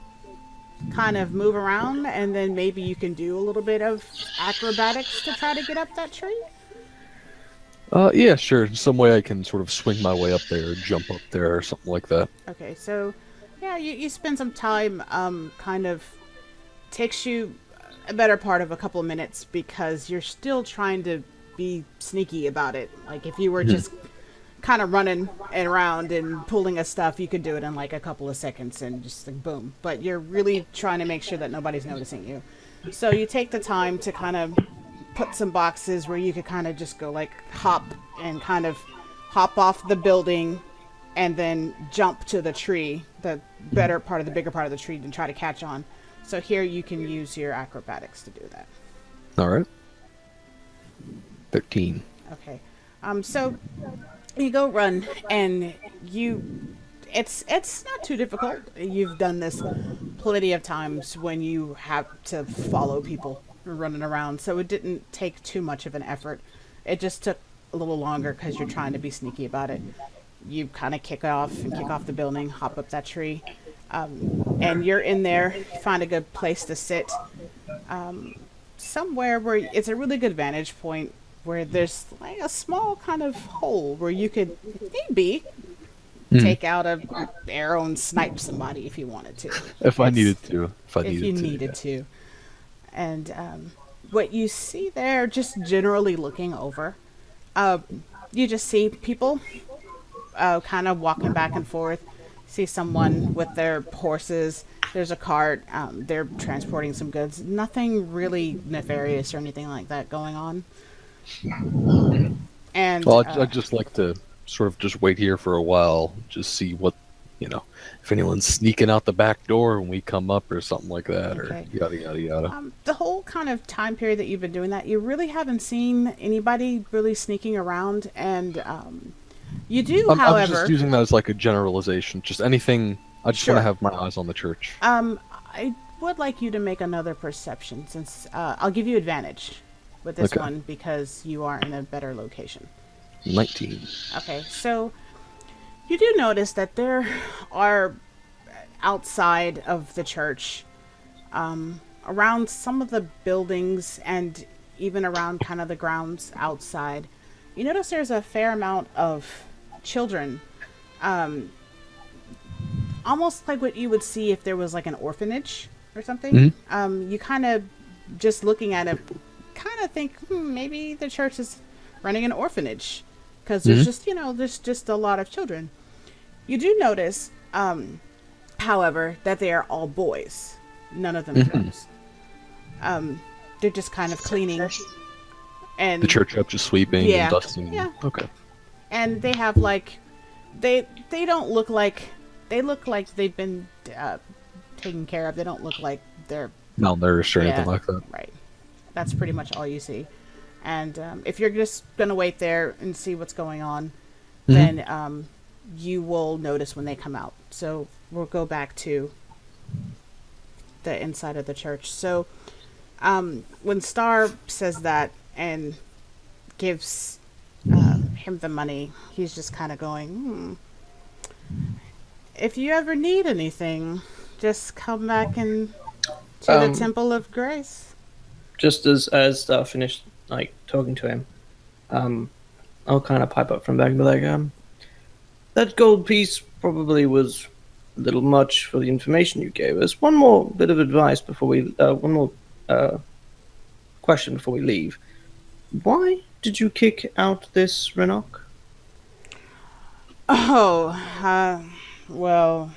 kind of move around, and then maybe you can do a little bit of acrobatics to try to get up that tree? Yeah, sure. Some way I can sort of swing my way up there, jump up there, or something like that. Okay, so yeah, you spend some time, kind of takes you a better part of a couple of minutes because you're still trying to be sneaky about it. Like if you were just kind of running around and pulling a stuff, you could do it in like a couple of seconds and just like boom. But you're really trying to make sure that nobody's noticing you. So you take the time to kind of put some boxes where you could kind of just go like hop and kind of hop off the building and then jump to the tree, the bigger part of the tree, and try to catch on. So here you can use your acrobatics to do that. All right. 13. Okay. So you go run, and it's not too difficult. You've done this plenty of times when you have to follow people running around, so it didn't take too much of an effort. It just took a little longer because you're trying to be sneaky about it. You kind of kick off the building, hop up that tree, and you're in there. You find a good place to sit, somewhere where it's a really good vantage point, where there's like a small kind of hole where you could maybe take out an arrow and snipe somebody if you wanted to. If I needed to. If you needed to. And what you see there, just generally looking over, you just see people kind of walking back and forth. See someone with their horses. There's a cart. They're transporting some goods. Nothing really nefarious or anything like that going on. And Well, I'd just like to sort of just wait here for a while, just see what, if anyone's sneaking out the back door when we come up or something like that, Okay. or yada, yada, yada. the whole kind of time period that you've been doing that, you really haven't seen anybody really sneaking around. And you do, I'm however... just using that as like a generalization. Just anything. I just Sure. want to have my eyes on the church. I would like you to make another perception, since I'll give you advantage with this Okay. one because you are in a better location. 19. Okay, so you do notice that there are outside of the church, around some of the buildings and even around kind of the grounds outside, you notice there's a fair amount of children, almost like what you would see if there was like an orphanage or something. You kind of, just looking at it, kind of think, maybe the church is running an orphanage, because there's there's just a lot of children. You do notice, however, that they are all boys. None of them girls. They're just kind of cleaning. And The church up, just sweeping Yeah. and dusting. Yeah. Okay. and they have like, they don't look like, they look like they've been taken care of. They don't look like they're Malnourished or anything Yeah. like that. right. That's pretty much all you see. And if you're just gonna wait there and see what's going on, then you will notice when they come out. So we'll go back to the inside of the church. So when Star says that and gives him the money, he's just kind of going, if you ever need anything, just come back and to the Temple of Grace. Just as Star finished like talking to him, I'll kind of pipe up from back and be like, that gold piece probably was a little much for the information you gave us. One more bit of advice before we, one more question before we leave. Why did you kick out this Renok? Oh, well,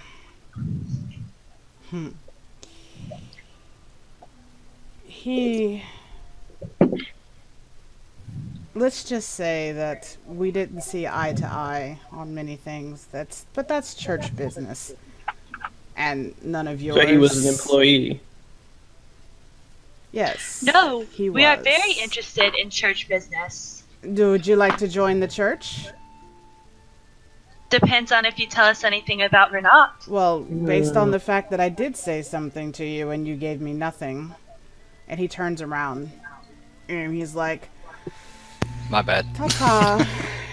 he, let's just say that we didn't see eye to eye on many things. But that's church business, and none of yours. So he was an employee. Yes. No, he we are was. very interested in church business. Would you like to join the church? Depends on if you tell us anything about Renat. Well, based on the fact that I did say something to you and you gave me nothing. And he turns around and he's like, My bad. ta-ta.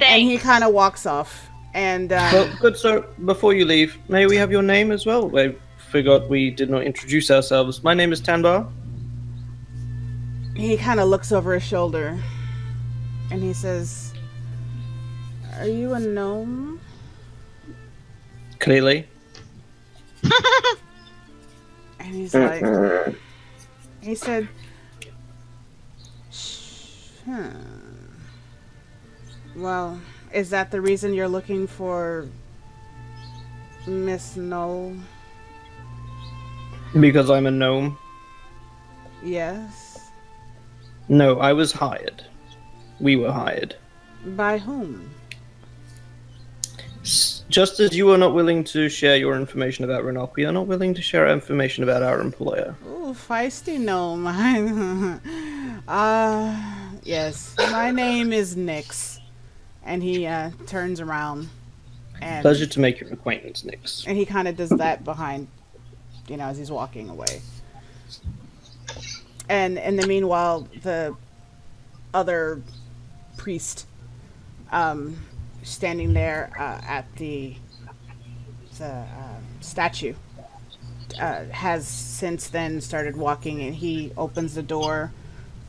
And he Thanks. kind of walks off. And Well, good sir, before you leave, may we have your name as well? forgot we did not introduce ourselves. My name is Tanbar. He kind of looks over his shoulder and he says, "Are you a gnome?" Clearly. And he's like, he said, Well, is that the reason you're looking for Miss Knoll?" Because I'm a gnome? "Yes." No, I was hired. We were hired. "By whom?" Just as you are not willing to share your information about Rynaé, we are not willing to share information about our employer. Ooh, feisty gnome. Yes. My name is Nyx. And he turns around. And Pleasure to make your acquaintance, Nyx. And he kind of does that behind, as he's walking away. And in the meanwhile, the other priest, standing there at the statue, has since then started walking, and he opens the door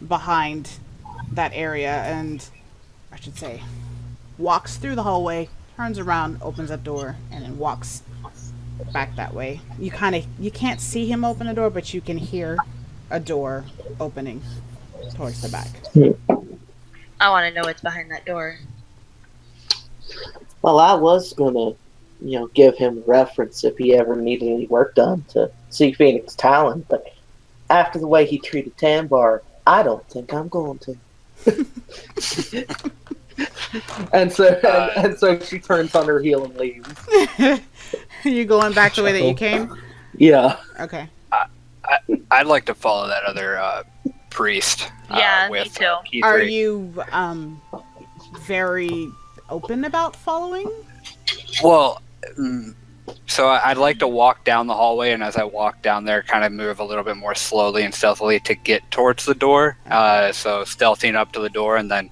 behind that area, and I should say, walks through the hallway, turns around, opens that door, and then walks back that way. You can't see him open the door, but you can hear a door opening towards the back. I want to know what's behind that door. Well, I was gonna, give him reference if he ever needed any work done to see Phoenix Talon, but after the way he treated Tambar, I don't think I'm going to. and so she turns on her heel and leaves. You going back the way that you came? Yeah. Okay. I'd like to follow that other priest. Yeah, with me too. Keith Are Reed. you very open about following? Well, so I'd like to walk down the hallway, and as I walk down there, kind of move a little bit more slowly and stealthily to get towards the door. So stealthing up to the door, and then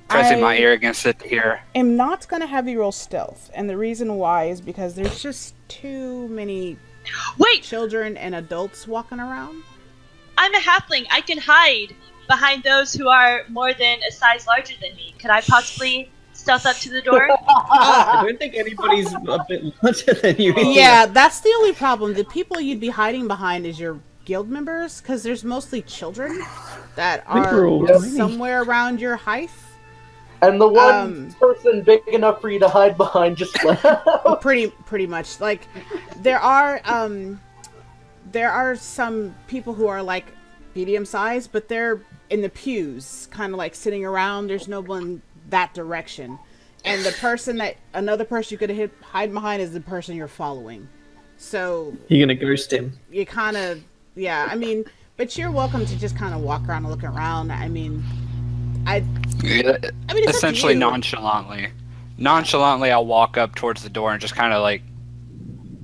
pressing my ear against it here. I'm not going to have you roll stealth, and the reason why is because there's just too many children and adults walking around. I'm a halfling. I can hide behind those who are more than a size larger than me. Could I possibly stealth up to the door? I don't think anybody's a bit larger than you. Yeah, that's the only problem. The people you'd be hiding behind is your guild members, because there's mostly children that are somewhere around your height. And the one person big enough for you to hide behind just left. Pretty much. Like, there are some people who are like medium sized, but they're in the pews, kind of like sitting around. There's no one that direction. And another person you could hide behind is the person you're following. So you're gonna ghost him. You kind of, but you're welcome to just kind of walk around and look around. It's essentially nonchalantly, I'll walk up towards the door and just kind of like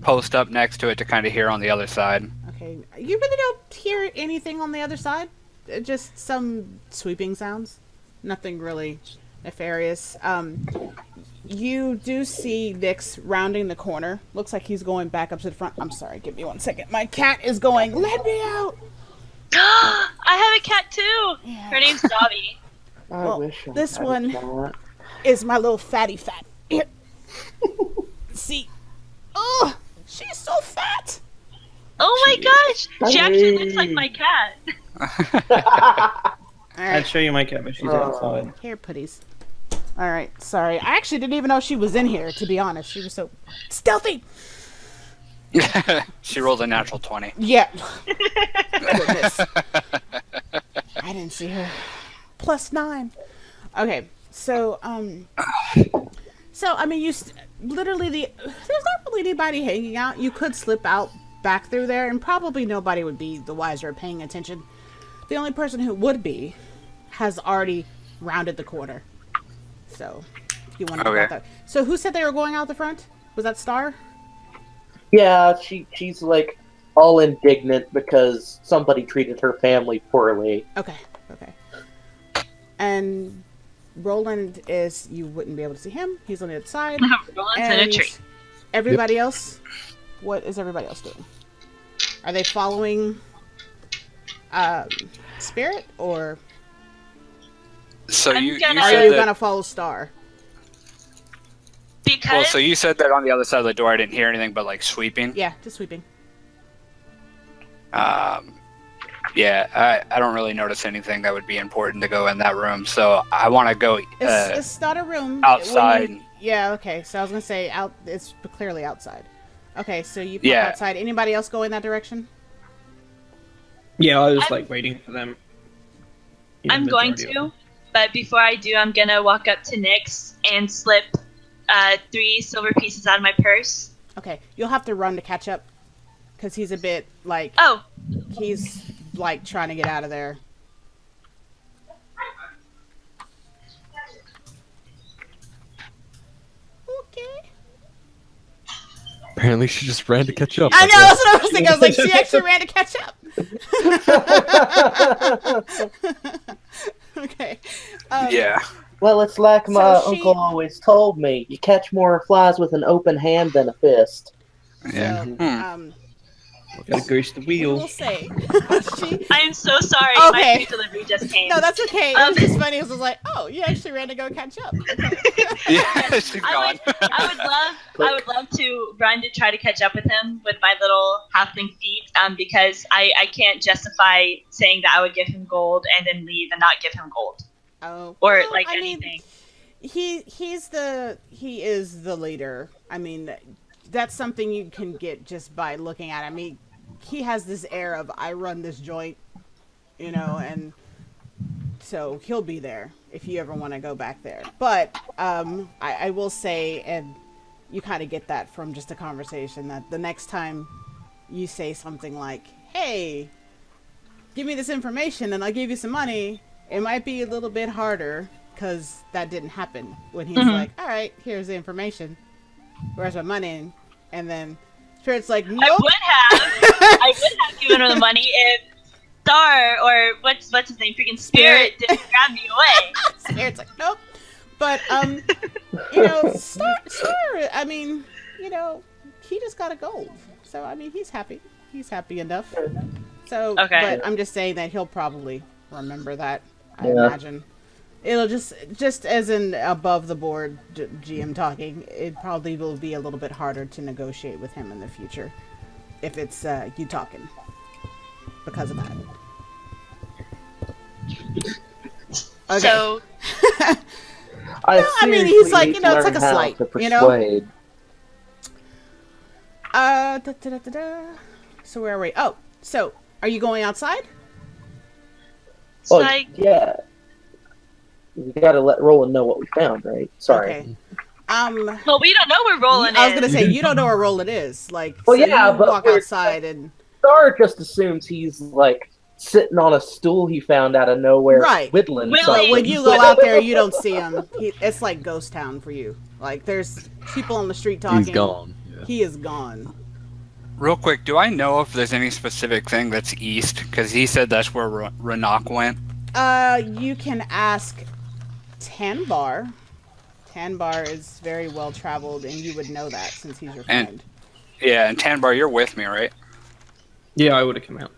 post up next to it to kind of hear on the other side. Okay, you really don't hear anything on the other side. Just some sweeping sounds. Nothing really nefarious. You do see Nyx rounding the corner. Looks like he's going back up to the front. I'm sorry, give me 1 second. My cat is going, "Let me out!" I have a cat too. Yeah. Her name's Dobby. This one is my little fatty fat. Here. See? Oh, she's so fat. Oh my gosh, she actually looks like my cat. I'd show you my cat, but she's outside. Here, putties. All right, sorry. I actually didn't even know she was in here, to be honest. She was so stealthy. She rolled a natural 20. Yeah. Goodness. I didn't see her. +9. Okay, so you literally there's not really anybody hanging out. You could slip out back through there, and probably nobody would be the wiser of paying attention. The only person who would be has already rounded the corner. So, if you want to know about that. So, who said they were going out the front? Was that Star? Yeah, she's like all indignant because somebody treated her family poorly. Okay. And Roland you wouldn't be able to see him. He's on the other side. Roland's in a tree. Everybody else what is everybody else doing? Are they following Spirit, or So I'm you gonna- are said you that. gonna follow Star? Because Well, so you said that on the other side of the door. I didn't hear anything but like sweeping. Yeah, just sweeping. Yeah, I don't really notice anything that would be important to go in that room. So I want to go It's not a room. outside. Yeah, okay. So I was gonna say out. It's clearly outside. Okay, so you pop Yeah. outside. Anybody else go in that direction? Yeah, I was I'm- like waiting for them. Yeah, I'm it's going already to, open. but before I do, I'm gonna walk up to Nyx and slip 3 silver pieces out of my purse. Okay, you'll have to run to catch up, because he's a bit like Oh, he's like trying to get out of there. Okay. Apparently, she just ran to catch up. I know, that's what I was thinking. I was like, she actually ran to catch up. Okay. Yeah. Well, it's like my So she- uncle always told me: you catch more flies with an open hand than a fist. Yeah. So, Hmm. Gotta grease the we will wheel. say she. I am so sorry. Okay. My food delivery just came. No, that's okay. It was just funny. It was like, oh, you actually ran to go catch up. Okay. Yeah, she's I gone. I would love to run to try to catch up with him with my little halfling feet, because I can't justify saying that I would give him gold and then leave and not give him gold Oh, or well, like I mean, anything. he is the leader. I mean, that's something you can get just by looking at him. He has this air of I run this joint, and so he'll be there if you ever want to go back there. But I will say, and you kind of get that from just a conversation, that the next time you say something like, "Hey, give me this information and I'll give you some money," it might be a little bit harder, because that didn't happen when he's like, "All right, here's the information. Where's my money?" And then Spirit's like, "Nope." I would have given her the money if Star or what's his name, freaking Spirit didn't grab me away. Spirit's like, "Nope." But Star. I mean, he just got a gold, so I mean, he's happy. He's happy enough. So, Okay. But I'm just saying that he'll probably remember that. I Yeah. imagine it'll just as an above the board GM talking. It probably will be a little bit harder to negotiate with him in the future if it's you talking because of that. Okay. So I mean, he's seriously like, need it's to like learn a how slight, to you know? persuade. So where are we? Oh, so are you going outside? it's Oh, like yeah. We gotta let Roland know what we found, right? Sorry. Okay. well, we don't know where Roland I was is. gonna say you don't know where Roland is. Like, Well, so yeah, you but walk we're- outside and Star just assumes he's like sitting on a stool he found out of nowhere, Right. whittling. Willing. something. but when you go out there, you don't see him. It's like ghost town for you. Like, there's people on the street talking. He's gone. Yeah. He is gone. Real quick, do I know if there's any specific thing that's east? Because he said that's where Rynaé went. You can ask Tanbar. Tanbar is very well traveled, and you would know that since he's your And- friend. Yeah, and Tanbar, you're with me, right? Yeah, I would have come out.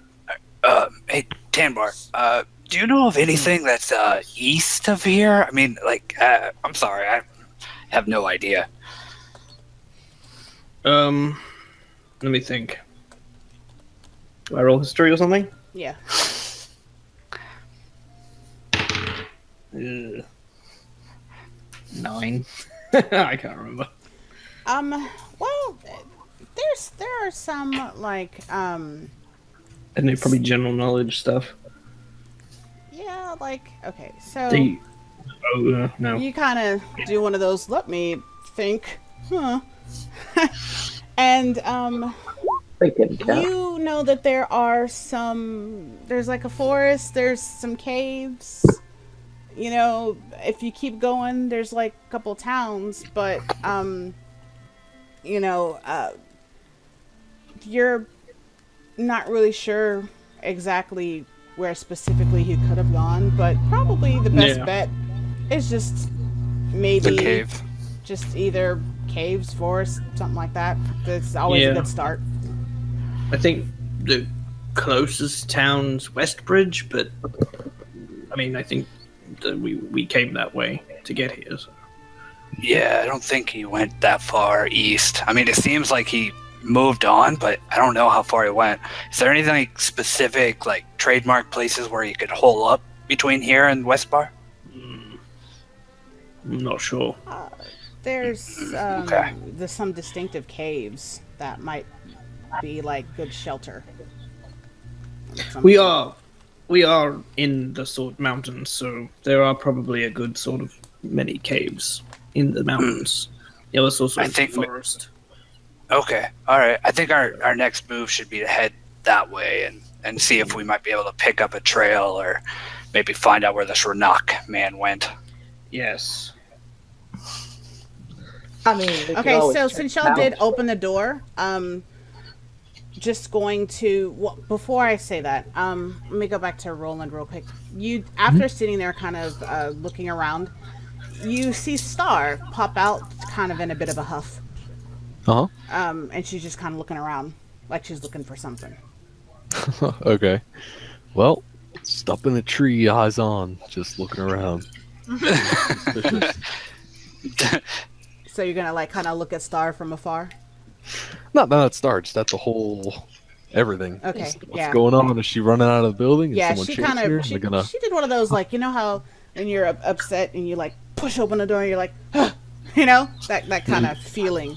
Hey, Tanbar, do you know of anything that's east of here? I mean, like, I'm sorry, I have no idea. Let me think. Do I roll history or something? Yeah. Ugh. 9. I can't remember. Well, there are some like And it probably general knowledge stuff. yeah, like okay, so No. you kind of do one of those. Let me think, huh? And They can count. you know that there's like a forest, there's some caves. If you keep going, there's like a couple towns, but you're not really sure exactly where specifically he could have gone, but probably the best Yeah. bet is just maybe The cave. just either caves, forest, something like that. That's always a good start. I think the closest town's Westbridge, but I mean, I think that we came that way to get here. So. Yeah, I don't think he went that far east. I mean, it seems like he moved on, but I don't know how far he went. Is there anything like specific, like trademark places where you could hole up between here and Westbar? I'm not sure. There's some distinctive caves that might be like good shelter. We are in the Sword Mountains, so there are probably a good sort of many caves in the mountains. Yeah, there's also a forest. Okay, all right. I think our next move should be to head that way and see if we might be able to pick up a trail or maybe find out where this Rynaé man went. Yes. I mean, okay, so since y'all did open the door, just going to before I say that, let me go back to Roland real quick. You after sitting there, kind of looking around, you see Star pop out, kind of in a bit of a huff. And she's just kind of looking around, like she's looking for something. Okay. Well, up in the tree, eyes on, just looking around. So you're gonna like kind of look at Star from afar? Not at Star, just at the whole everything. Okay, What's going on? Is she running out of the building? Yeah, she kind of she did one of those, like, you know how when you're upset and you like push open the door and you're like, huh, you know, that kind of feeling.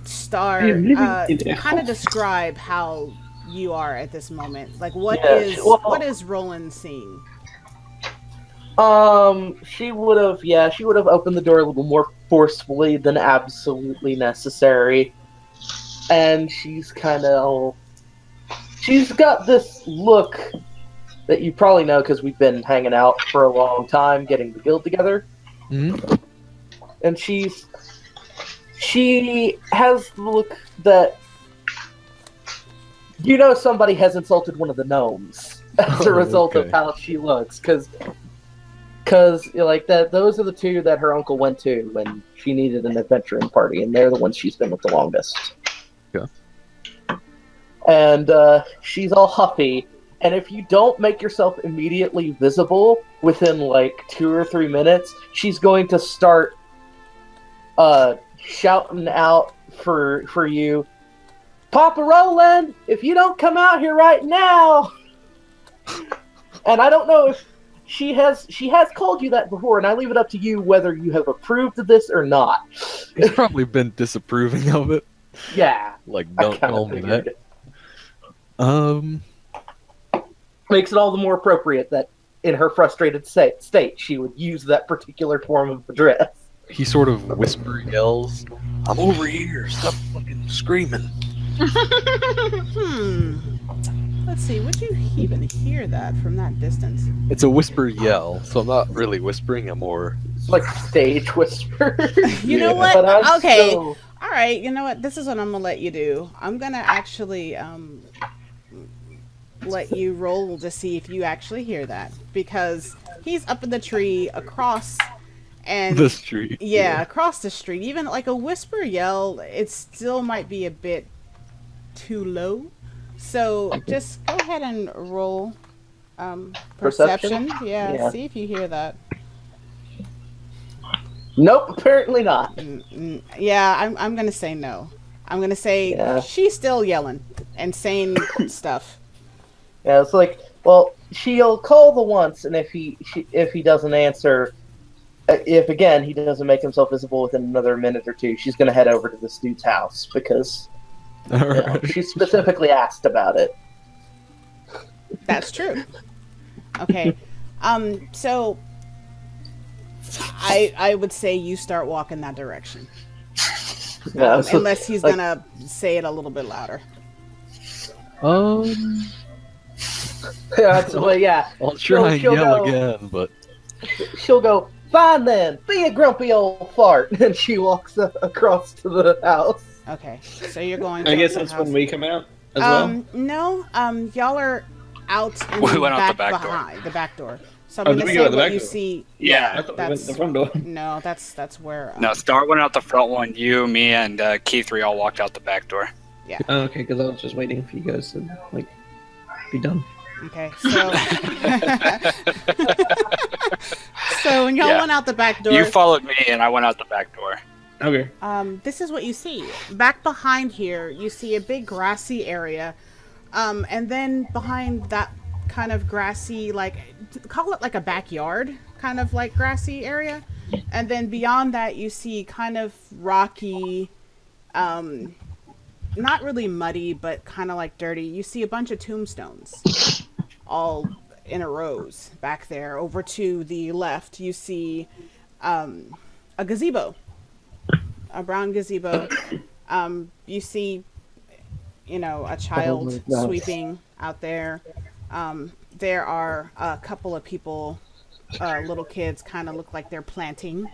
Star, kind of describe how you are at this moment. Like, what is Roland seeing? She would have opened the door a little more forcefully than absolutely necessary. And she's got this look that you probably know because we've been hanging out for a long time, getting the guild together. Mm-hmm. And she has the look that, you know, somebody has insulted one of the gnomes as a result of how she looks, because like that, those are the two that her uncle went to when she needed an adventuring party, and they're the ones she's been with the longest. Yeah. And she's all huffy, and if you don't make yourself immediately visible within like 2 or 3 minutes, she's going to start shouting out for you, Papa Roland, if you don't come out here right now. And I don't know if she has called you that before, and I leave it up to you whether you have approved of this or not. He's probably been disapproving of it. Yeah. Like, don't call me that. Makes it all the more appropriate that in her frustrated state she would use that particular form of address. He sort of whisper yells, I'm over here, stop fucking screaming. Let's see, would you even hear that from that distance? It's a whisper yell, so I'm not really whispering, I'm more... It's like stage whisper. You know what? Okay. Alright, you know what? This is what I'm going to let you do. I'm going to actually let you roll to see if you actually hear that. Because he's up in the tree across... And the street. Yeah, across the street. Even like a whisper yell, it still might be a bit too low. So just go ahead and roll perception. Yeah, see if you hear that. Nope, apparently not. Yeah, I'm gonna say no. I'm gonna say she's still yelling and saying stuff. Yeah, it's like, well, she'll call the once, and if he doesn't answer, if again he doesn't make himself visible within another minute or two, she's gonna head over to this dude's house because she specifically asked about it. That's true. Okay, so I would say you start walking that direction, unless he's gonna say it a little bit louder. Yeah. I'll try and yell again, but she'll go, fine then, be a grumpy old fart, and she walks across to the house. Okay, so you're going I guess that's when we come out as well? No, y'all are out in We went out back the back behind, the back door. So I'm Oh, going did to we say go out the what back you door? see. Yeah. I thought we went to the front door. No, that's where. No, Star went out the front one. You, me, and Keith, we all walked out the back door. Yeah. Oh, okay, because I was just waiting for you guys to like be done. Okay, so so when y'all Yeah. went out the back door, You followed me, and I went out the back door. Okay. this is what you see. Back behind here, you see a big grassy area, and then behind that kind of grassy, like call it like a backyard, kind of like grassy area, and then beyond that, you see kind of rocky, not really muddy, but kind of like dirty. You see a bunch of tombstones, all in a rows back there. Over to the left, you see a gazebo, a brown gazebo. You see, a child sweeping out there. There are a couple of people, little kids, kind of look like they're planting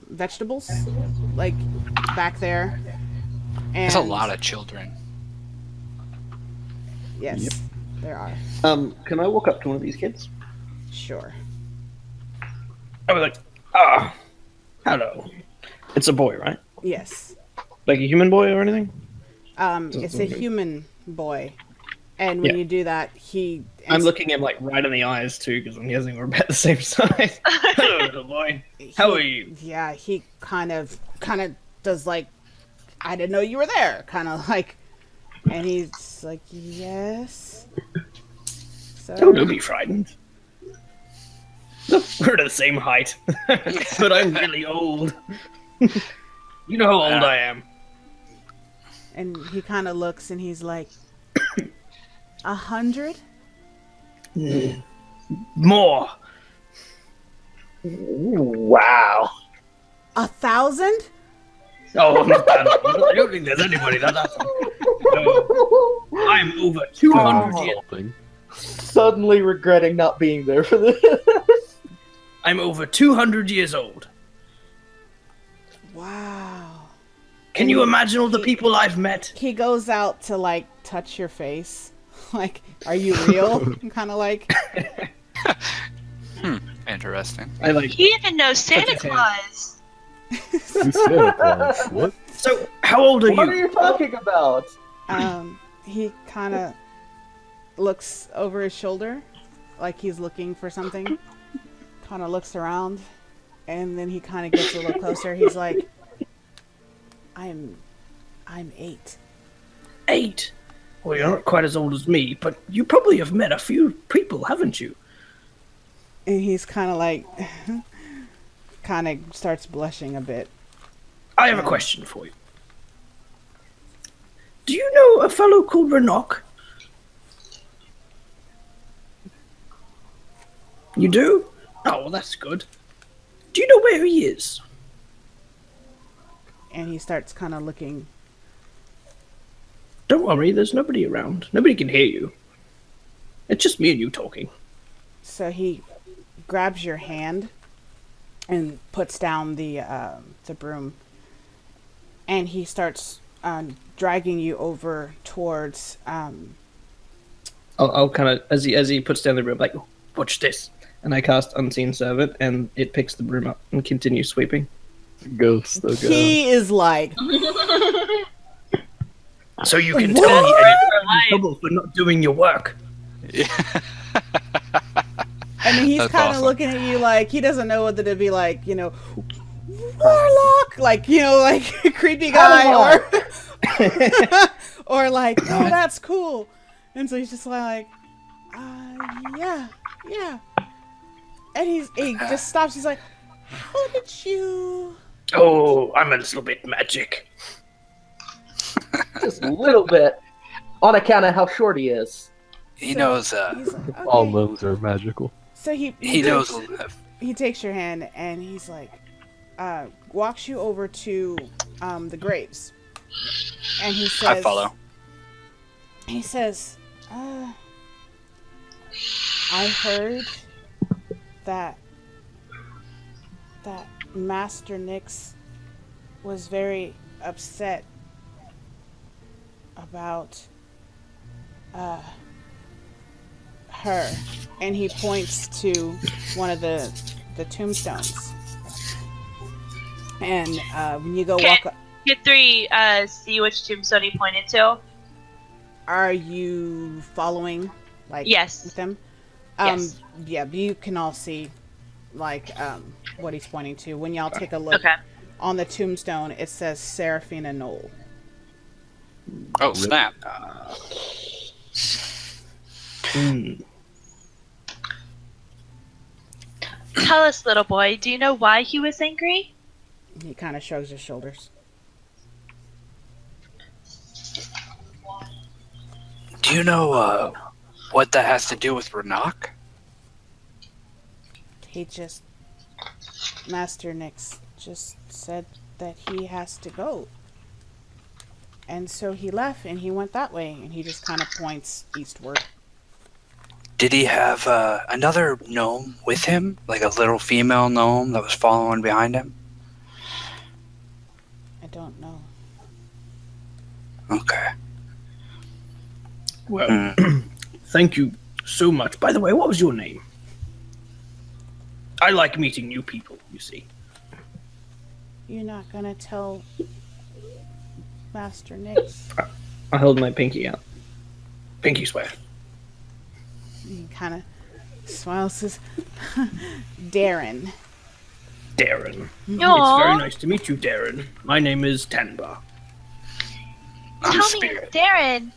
vegetables, like back there. And There's a lot of children. Yes, there are. Can I walk up to one of these kids? Sure. I was like, hello. It's a boy, right? Yes. Like a human boy or anything? It's a human boy, and when Yeah. you do that, I'm looking him like right in the eyes too, because I'm guessing we're about the same size. Hello, little boy. How are you? Yeah, he kind of does like, I didn't know you were there, kind of like, and he's like, yes. So Oh, don't be frightened. Look, we're the same height, but I'm really old. You know how old I am. and he kind of looks and he's like, 100? More. Wow. 1,000? Oh, I'm not that old. I don't think there's anybody that old. No, I'm over 200 years. Something. Suddenly regretting not being there for this. I'm over 200 years old. Wow. Can you imagine all the people I've met? He goes out to like touch your face. Like, are you real? Kind of like. Interesting. I like. He even knows Santa Such a fan. Claus. Who's Santa Claus? What? So, how old are What are you? you talking about? He kind of looks over his shoulder, like he's looking for something. Kind of looks around, and then he kind of gets a little closer. He's like, I'm 8. 8. Well, you're not quite as old as me, but you probably have met a few people, haven't you? And he's kind of like, kind of starts blushing a bit. I have a question for you. Do you know a fellow called Rynaé? You do? Oh, well, that's good. Do you know where he is? And he starts kind of looking. Don't worry, there's nobody around. Nobody can hear you. It's just me and you talking. So he grabs your hand and puts down the broom, and he starts dragging you over towards. I'll kind of, as he puts down the broom, like, watch this. And I cast Unseen Servant, and it picks the broom up and continues sweeping. Ghost. Okay. He is like, So you can tell me and you're in trouble for not doing your work. and he's That's kind of awesome. looking at you like he doesn't know whether to be like, Warlock, like, like creepy guy, or like, oh, that's cool. And so he's just like, yeah. And he just stops. He's like, how did you? Oh, I'm a little bit magic. Just a little bit. On account of how short he is. He knows. He's like, All okay. gnomes are magical. So he He takes your hand and he's like, walks you over to the graves, and he says, I follow. He says, I heard that Master Nyx was very upset about her. and he points to one of the tombstones. And when you go Can walk, Kid 3 see which tombstone he pointed to? are you following? Like Yes. with them? Yes. Yeah, you can all see like what he's pointing to. When y'all take a look Okay. on the tombstone, it says Seraphina Knoll. Oh, snap. Tell us, little boy, do you know why he was angry? He kind of shrugs his shoulders. Do you know what that has to do with Renak? He just, Master Nix just said that he has to go. And so he left and he went that way, and he just kind of points eastward. Did he have another gnome with him? Like a little female gnome that was following behind him? I don't know. Okay. Well, thank you so much. By the way, what was your name? I like meeting new people, you see. You're not gonna tell Master Nix? I hold my pinky out. Pinky swear. He kind of smiles, says, Darren. Darren. Aw. It's very nice to meet you, Darren. My name is Tanbar. I'm Tell Spirit. me, Darren.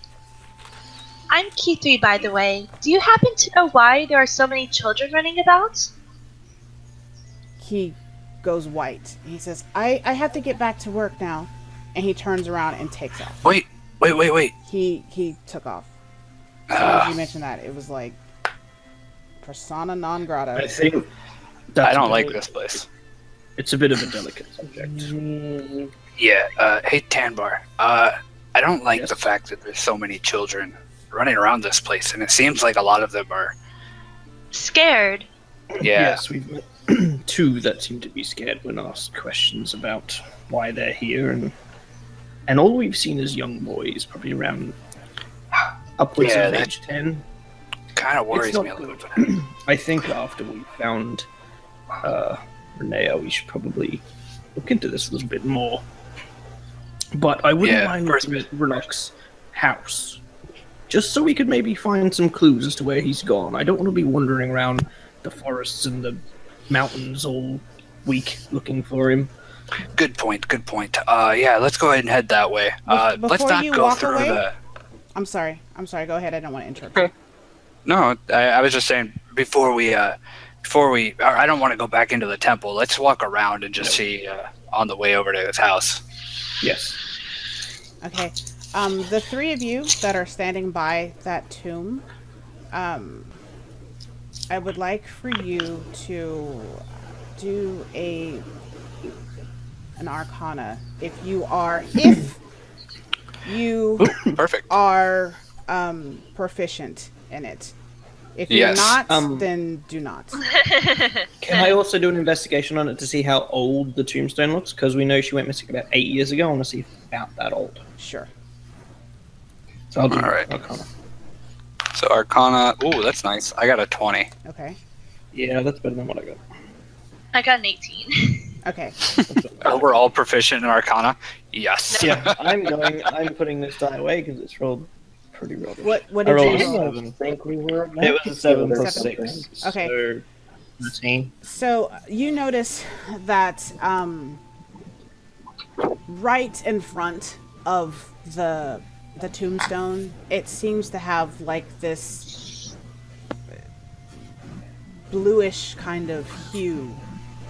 I'm Key3, by the way. Do you happen to know why there are so many children running about? He goes white. He says, I have to get back to work now. And he turns around and takes off. Wait. He took off. As soon as you mentioned that, it was like persona non grata. I think I don't like this place. It's a bit of a delicate subject. Yeah, hey Tanbar. I don't like Yes? the fact that there's so many children running around this place, and it seems like a lot of them are. Scared. Yeah. Yes, we've met two that seem to be scared when asked questions about why they're here, and all we've seen is young boys, probably around upwards Yeah, of that- age 10. Kind of worries not me a little good. bit. I think after we found Rynaé, we should probably look into this a little bit more. But I wouldn't Yeah, mind first looking at Renok's house, just so we could maybe find some clues as to where he's gone. I don't want to be wandering around the forests and the mountains all week looking for him. Good point. Yeah, let's go ahead and head that way. Let's Before not you go walk through away- the. I'm sorry. Go ahead. I don't want to interrupt you. Okay. No, I was just saying before we, or I don't want to go back into the temple. Let's walk around and just see on the way over to his house. Yes. Okay. The three of you that are standing by that tomb, I would like for you to do an Arcana if you Perfect. are proficient in it. If you're Yes. not, Um, then do not. Can I also do an investigation on it to see how old the tombstone looks? Because we know she went missing about 8 years ago. I want to see if it's about that old. Sure. So I'll do All right. Arcana. So Arcana. Ooh, that's nice. I got a 20. Okay. Yeah, that's better than what I got. I got an 18. Okay. We're all proficient in Arcana. Yes. Yeah, I'm putting this die away because it's rolled pretty rubbish. What I did rolled you a roll? 7. I think we were. It was a 7 plus Seven. 6. Okay. So 13. So you notice that right in front of the tombstone, it seems to have like this bluish kind of hue,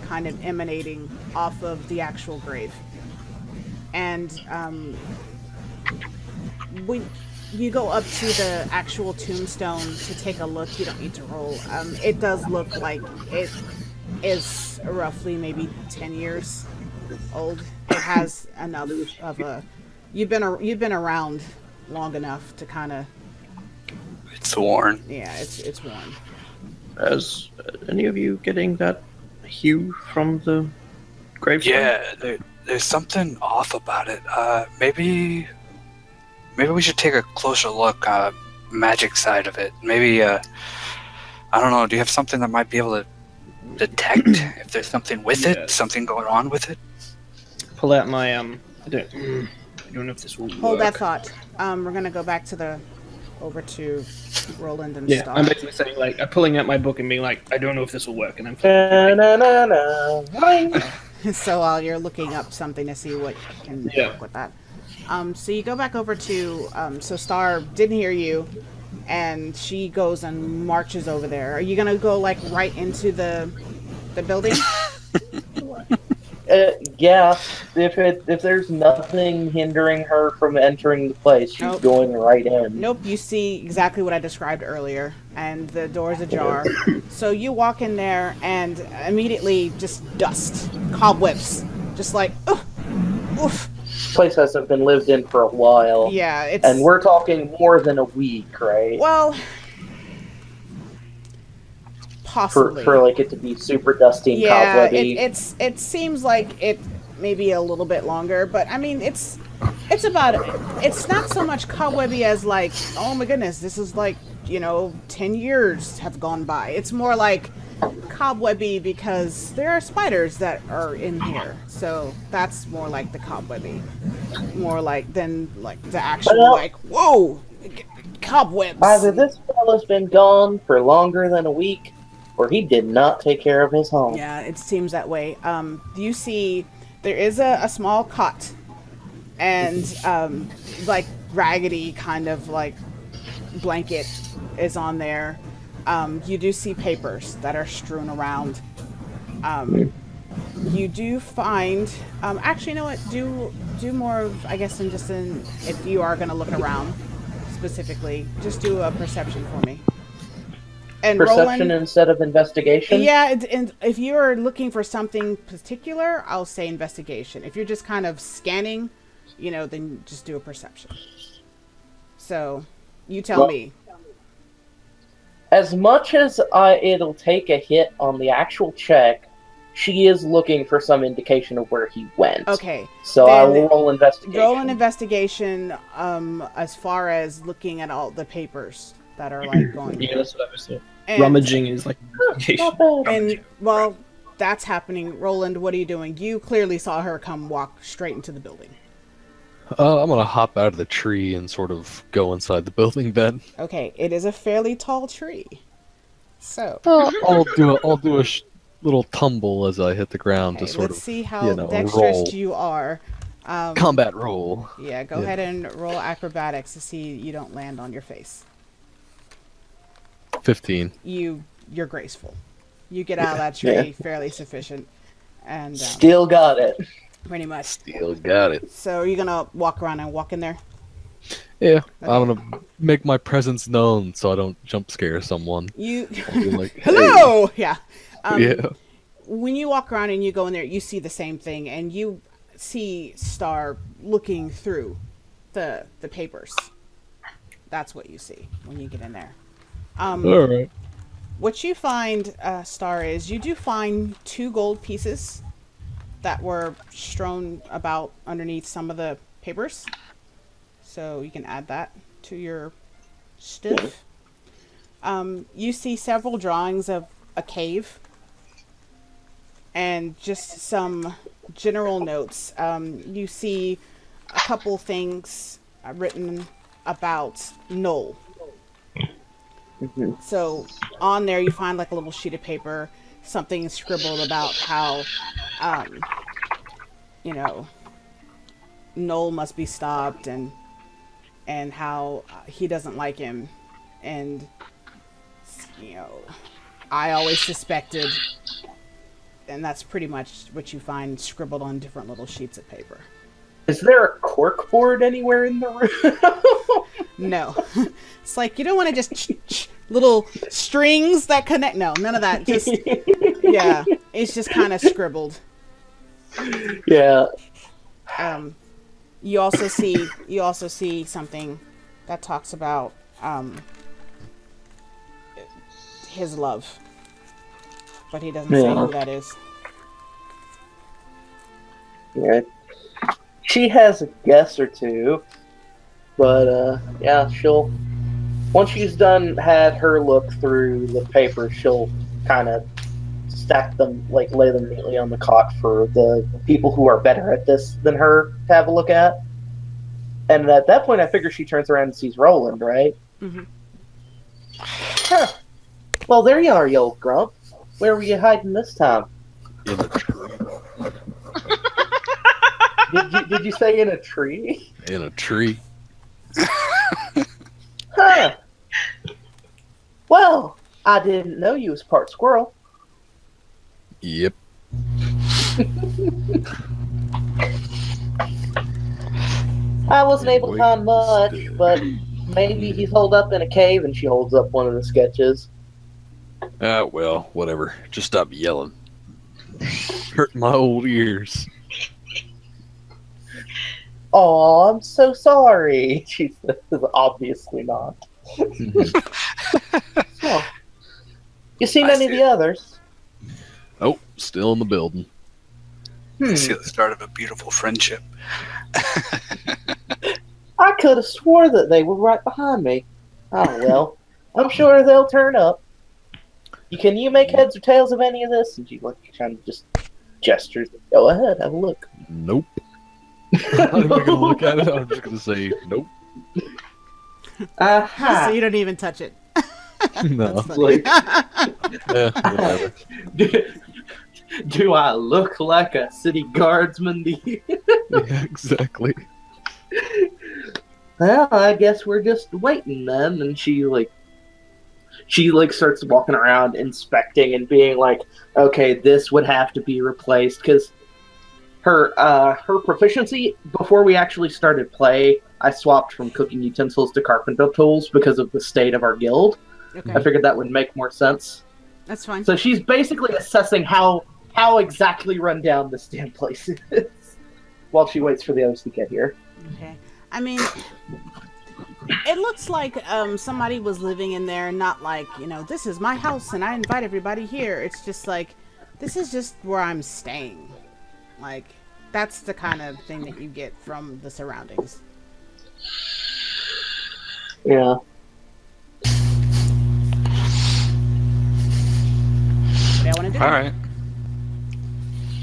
kind of emanating off of the actual grave. And when you go up to the actual tombstone to take a look, you don't need to roll. It does look like it is roughly maybe 10 years old. It has enough of a. You've been around long enough to kind of. It's worn. Yeah, it's worn. As any of you getting that hue from the gravestone? Yeah, there's something off about it. Maybe we should take a closer look. Magic side of it. Maybe I don't know. Do you have something that might be able to detect if there's something with Yeah. it, something going on with it? Pull out my I don't know if this will Hold work. that thought. We're gonna go back to over to Roland and Yeah, Star. I'm basically saying like I'm pulling out my book and being like, I don't know if this will work, and I'm Na-na-na-na. Ring. So while you're looking up something to see what can Yeah. work with that. So you go back over to, so Star didn't hear you, and she goes and marches over there. Are you gonna go like right into the building? Yeah. If there's nothing hindering her from entering the place, she's Nope. going right in. Nope, you see exactly what I described earlier, and the door's ajar. So you walk in there, and immediately just dust, cobwebs, just like, oof, oof. This place hasn't been lived in for a while. Yeah, it's... And we're talking more than a week, right? Well, possibly. For like it to be super dusty and Yeah, cobwebby. it seems like it maybe a little bit longer, but I mean it's about, it's not so much cobwebby as like, oh my goodness, this is like, 10 years have gone by. It's more like cobwebby because there are spiders that are in here, so that's more like the cobwebby, more like than like the actual like, whoa, cobwebs. Either this fella's been gone for longer than a week, or he did not take care of his home. Yeah, it seems that way. You see, there is a small cot, and like raggedy kind of like blanket is on there. You do see papers that are strewn around. You do find, actually, you know what? Do more of, I guess, if you are going to look around specifically, just do a perception for me. And Perception Roland, instead of investigation? yeah, and if you're looking for something particular, I'll say investigation. If you're just kind of scanning, then just do a perception. So, you tell me. As much as it'll take a hit on the actual check, she is looking for some indication of where he went. Okay. So I then will roll investigation. Roll an investigation as far as looking at all the papers that are like going. Yeah, that's what I was saying. And- Rummaging is like Not bad. And while that's happening, Roland, what are you doing? You clearly saw her walk straight into the building. I'm gonna hop out of the tree and sort of go inside the building then. Okay, it is a fairly tall tree. So, I'll do a little tumble as I hit the ground okay, to sort let's of see how dexterous roll. you are. Combat roll. Yeah, go ahead and roll acrobatics to see you don't land on your face. 15. You're graceful. You get out of that tree fairly sufficient, and Still got it. pretty much. Still got it. So are you gonna walk around and walk in there? Yeah, I'm gonna make my presence known so I don't jump scare someone. You I'll be like, "Hey." hello, yeah. Yeah. When you walk around and you go in there, you see the same thing, and you see Star looking through the papers. That's what you see when you get in there. All right. What you find, Star, is you do find 2 gold pieces that were strewn about underneath some of the papers. So you can add that to your stuff. You see several drawings of a cave and just some general notes. You see a couple things written about Knoll. So on there you find like a little sheet of paper, something scribbled about how, Knoll must be stopped and how he doesn't like him. And, I always suspected, and that's pretty much what you find scribbled on different little sheets of paper. Is there a cork board anywhere in the room? No. It's like, you don't want to just little strings that connect. No, none of that. Just, yeah, it's just kind of scribbled. Yeah. You also see something that talks about his love, but he doesn't say who that is. Yeah. She has a guess or two, but yeah, she'll Once she's done, had her look through the papers, she'll kind of stack them, like lay them neatly on the cot for the people who are better at this than her to have a look at. And at that point, I figure she turns around and sees Roland, right? Mm-hmm. Huh. Well, there you are, you old grump. Where were you hiding this time? In a tree. Did you say in a tree? In a tree. Huh. Well, I didn't know you was part squirrel. Yep. I wasn't able to find much, but maybe he's holed up in a cave, and she holds up one of the sketches. Well, whatever. Just stop yelling. Hurting my old ears. Oh, I'm so sorry. She says, obviously not. So, you seen any of the others? Oh, still in the building. I see the start of a beautiful friendship. I could have swore that they were right behind me. Oh well, I'm sure they'll turn up. Can you make heads or tails of any of this? And she kind of just gestures. Go ahead, have a look. Nope. I'm not even gonna look at it. I'm just gonna say nope. Aha. So you don't even touch it. No. That's funny. Whatever. Do I look like a city guardsman to you? Yeah, exactly. Well, I guess we're just waiting then. And she starts walking around inspecting and being like, okay, this would have to be replaced because her proficiency before we actually started play, I swapped from cooking utensils to carpenter tools because of the state of our guild. Okay, I figured that would make more sense. that's fine. So she's basically assessing how exactly run down this damn place is while she waits for the others to get here. Okay. I mean, it looks like somebody was living in there, not like, this is my house and I invite everybody here. It's just like, this is just where I'm staying. Like, that's the kind of thing that you get from the surroundings. Yeah. What do y'all want to do? All right.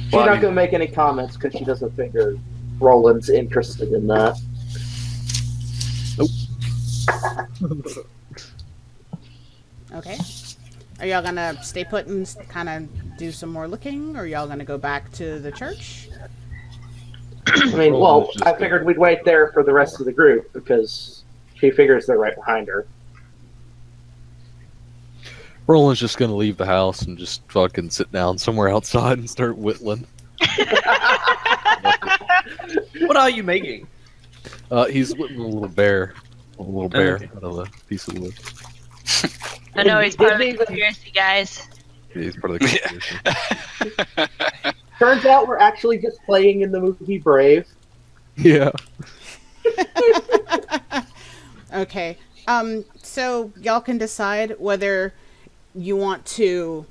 She's Well, I not mean- going to make any comments because she doesn't figure Roland's interested in that. Okay. Are y'all gonna stay put and kind of do some more looking, or y'all gonna go back to the church? I mean, well, I figured we'd wait there for the rest of the group because she figures they're right behind her. Roland's just gonna leave the house and just fucking sit down somewhere outside and start whittling. What are you making? He's whittling a little bear. A little bear Okay. out of a piece of wood. I know he's part of the Didn't even- conspiracy, guys. He's part of the conspiracy. Turns out we're actually just playing in the movie Brave. Yeah. Okay. So y'all can decide whether you want to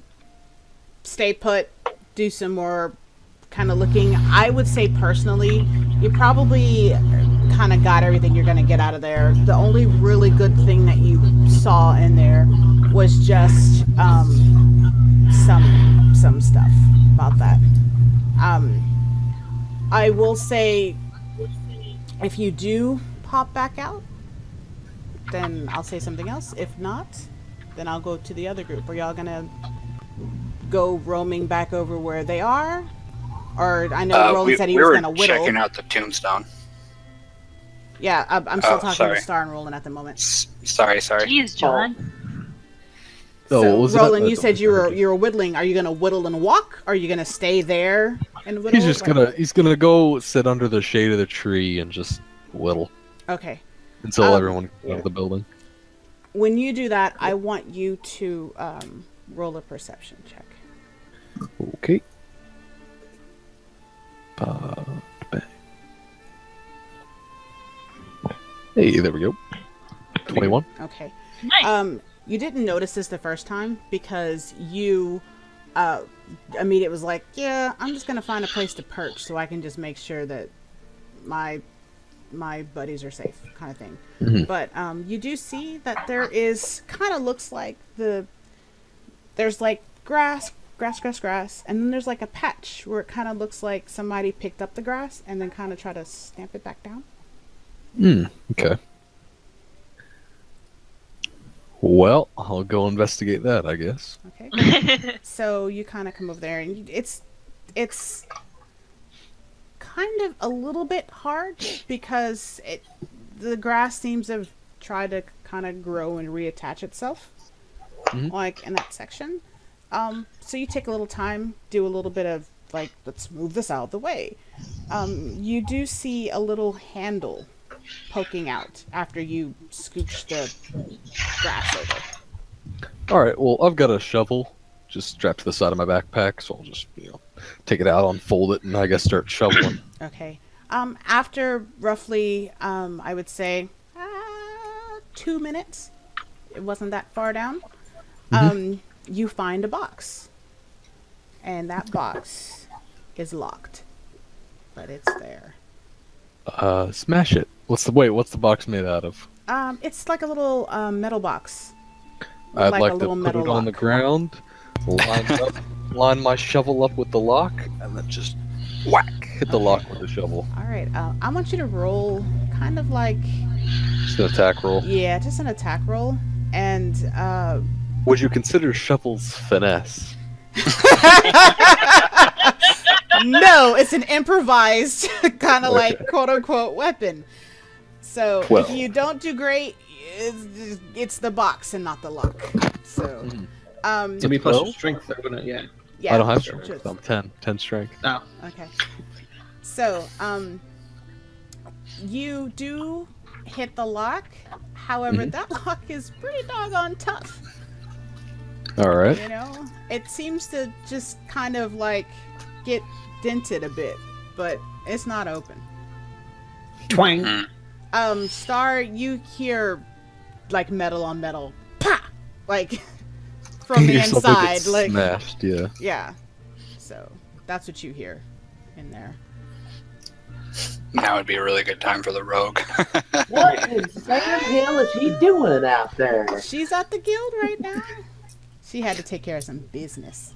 stay put, do some more kind of looking. I would say personally, you probably kind of got everything you're going to get out of there. The only really good thing that you saw in there was just some stuff about that. I will say, if you do pop back out, then I'll say something else. If not, then I'll go to the other group. Are y'all gonna go roaming back over where they are? Or I know Roland said he was gonna whittle. checking out the tombstone. Yeah, I'm still talking sorry. to Star and Roland at the moment. Sorry. Jeez, John. Oh, So, what was that? Roland, you said you were whittling. Are you gonna whittle and walk? Or are you gonna stay there and whittle? He's gonna go sit under the shade of the tree and just whittle Okay. until everyone gets out of the building. When you do that, I want you to roll a perception check. Okay. Hey, there we go. 21. Okay. Nice. You didn't notice this the first time because you immediately was like, yeah, I'm just gonna find a place to perch so I can just make sure that my my buddies are safe, kind of thing. Mhm. But you do see that there is kind of looks like there's like grass, and then there's like a patch where it kind of looks like somebody picked up the grass and then kind of try to stamp it back down. Okay. Well, I'll go investigate that, I guess. Okay. So you kind of come over there, and it's kind of a little bit hard because the grass seems to have tried to kind of grow and reattach itself, like in that section. So you take a little time, do a little bit of like, let's move this out of the way. You do see a little handle poking out after you scooch the grass over. All right. Well, I've got a shovel just strapped to the side of my backpack, so I'll just take it out, unfold it, and I guess start shoveling. Okay. After roughly, I would say 2 minutes, it wasn't that far down, you find a box. And that box is locked. But it's there. Smash it. What's the box made out of? It's like a little metal box. I'd like like a to little put metal it on the lock. ground, line my shovel up with the lock, and then just whack, hit the lock with the shovel. All right. I want you to roll kind of like... Just an attack roll. Yeah, just an attack roll. And... Would you consider shovels finesse? No, it's an improvised kind of like quote-unquote weapon. So Well. if you don't do great, it's the box and not the lock. So, It'd be plus 12? your strength, though, wouldn't it? Yeah. yeah. I don't have sure. strength. So I'm 10 strength. No. Okay. So, you do hit the lock. However, that lock is pretty doggone tough. All right. You know, it seems to just kind of like get dented a bit, but it's not open. Twang. Star, you hear like metal on metal, pa! Like from the Hear something inside, get like smashed. Yeah. yeah. So that's what you hear in there. Now would be a really good time for the rogue. What in Sam Hill is he doing out there? She's at the guild right now. She had to take care of some business.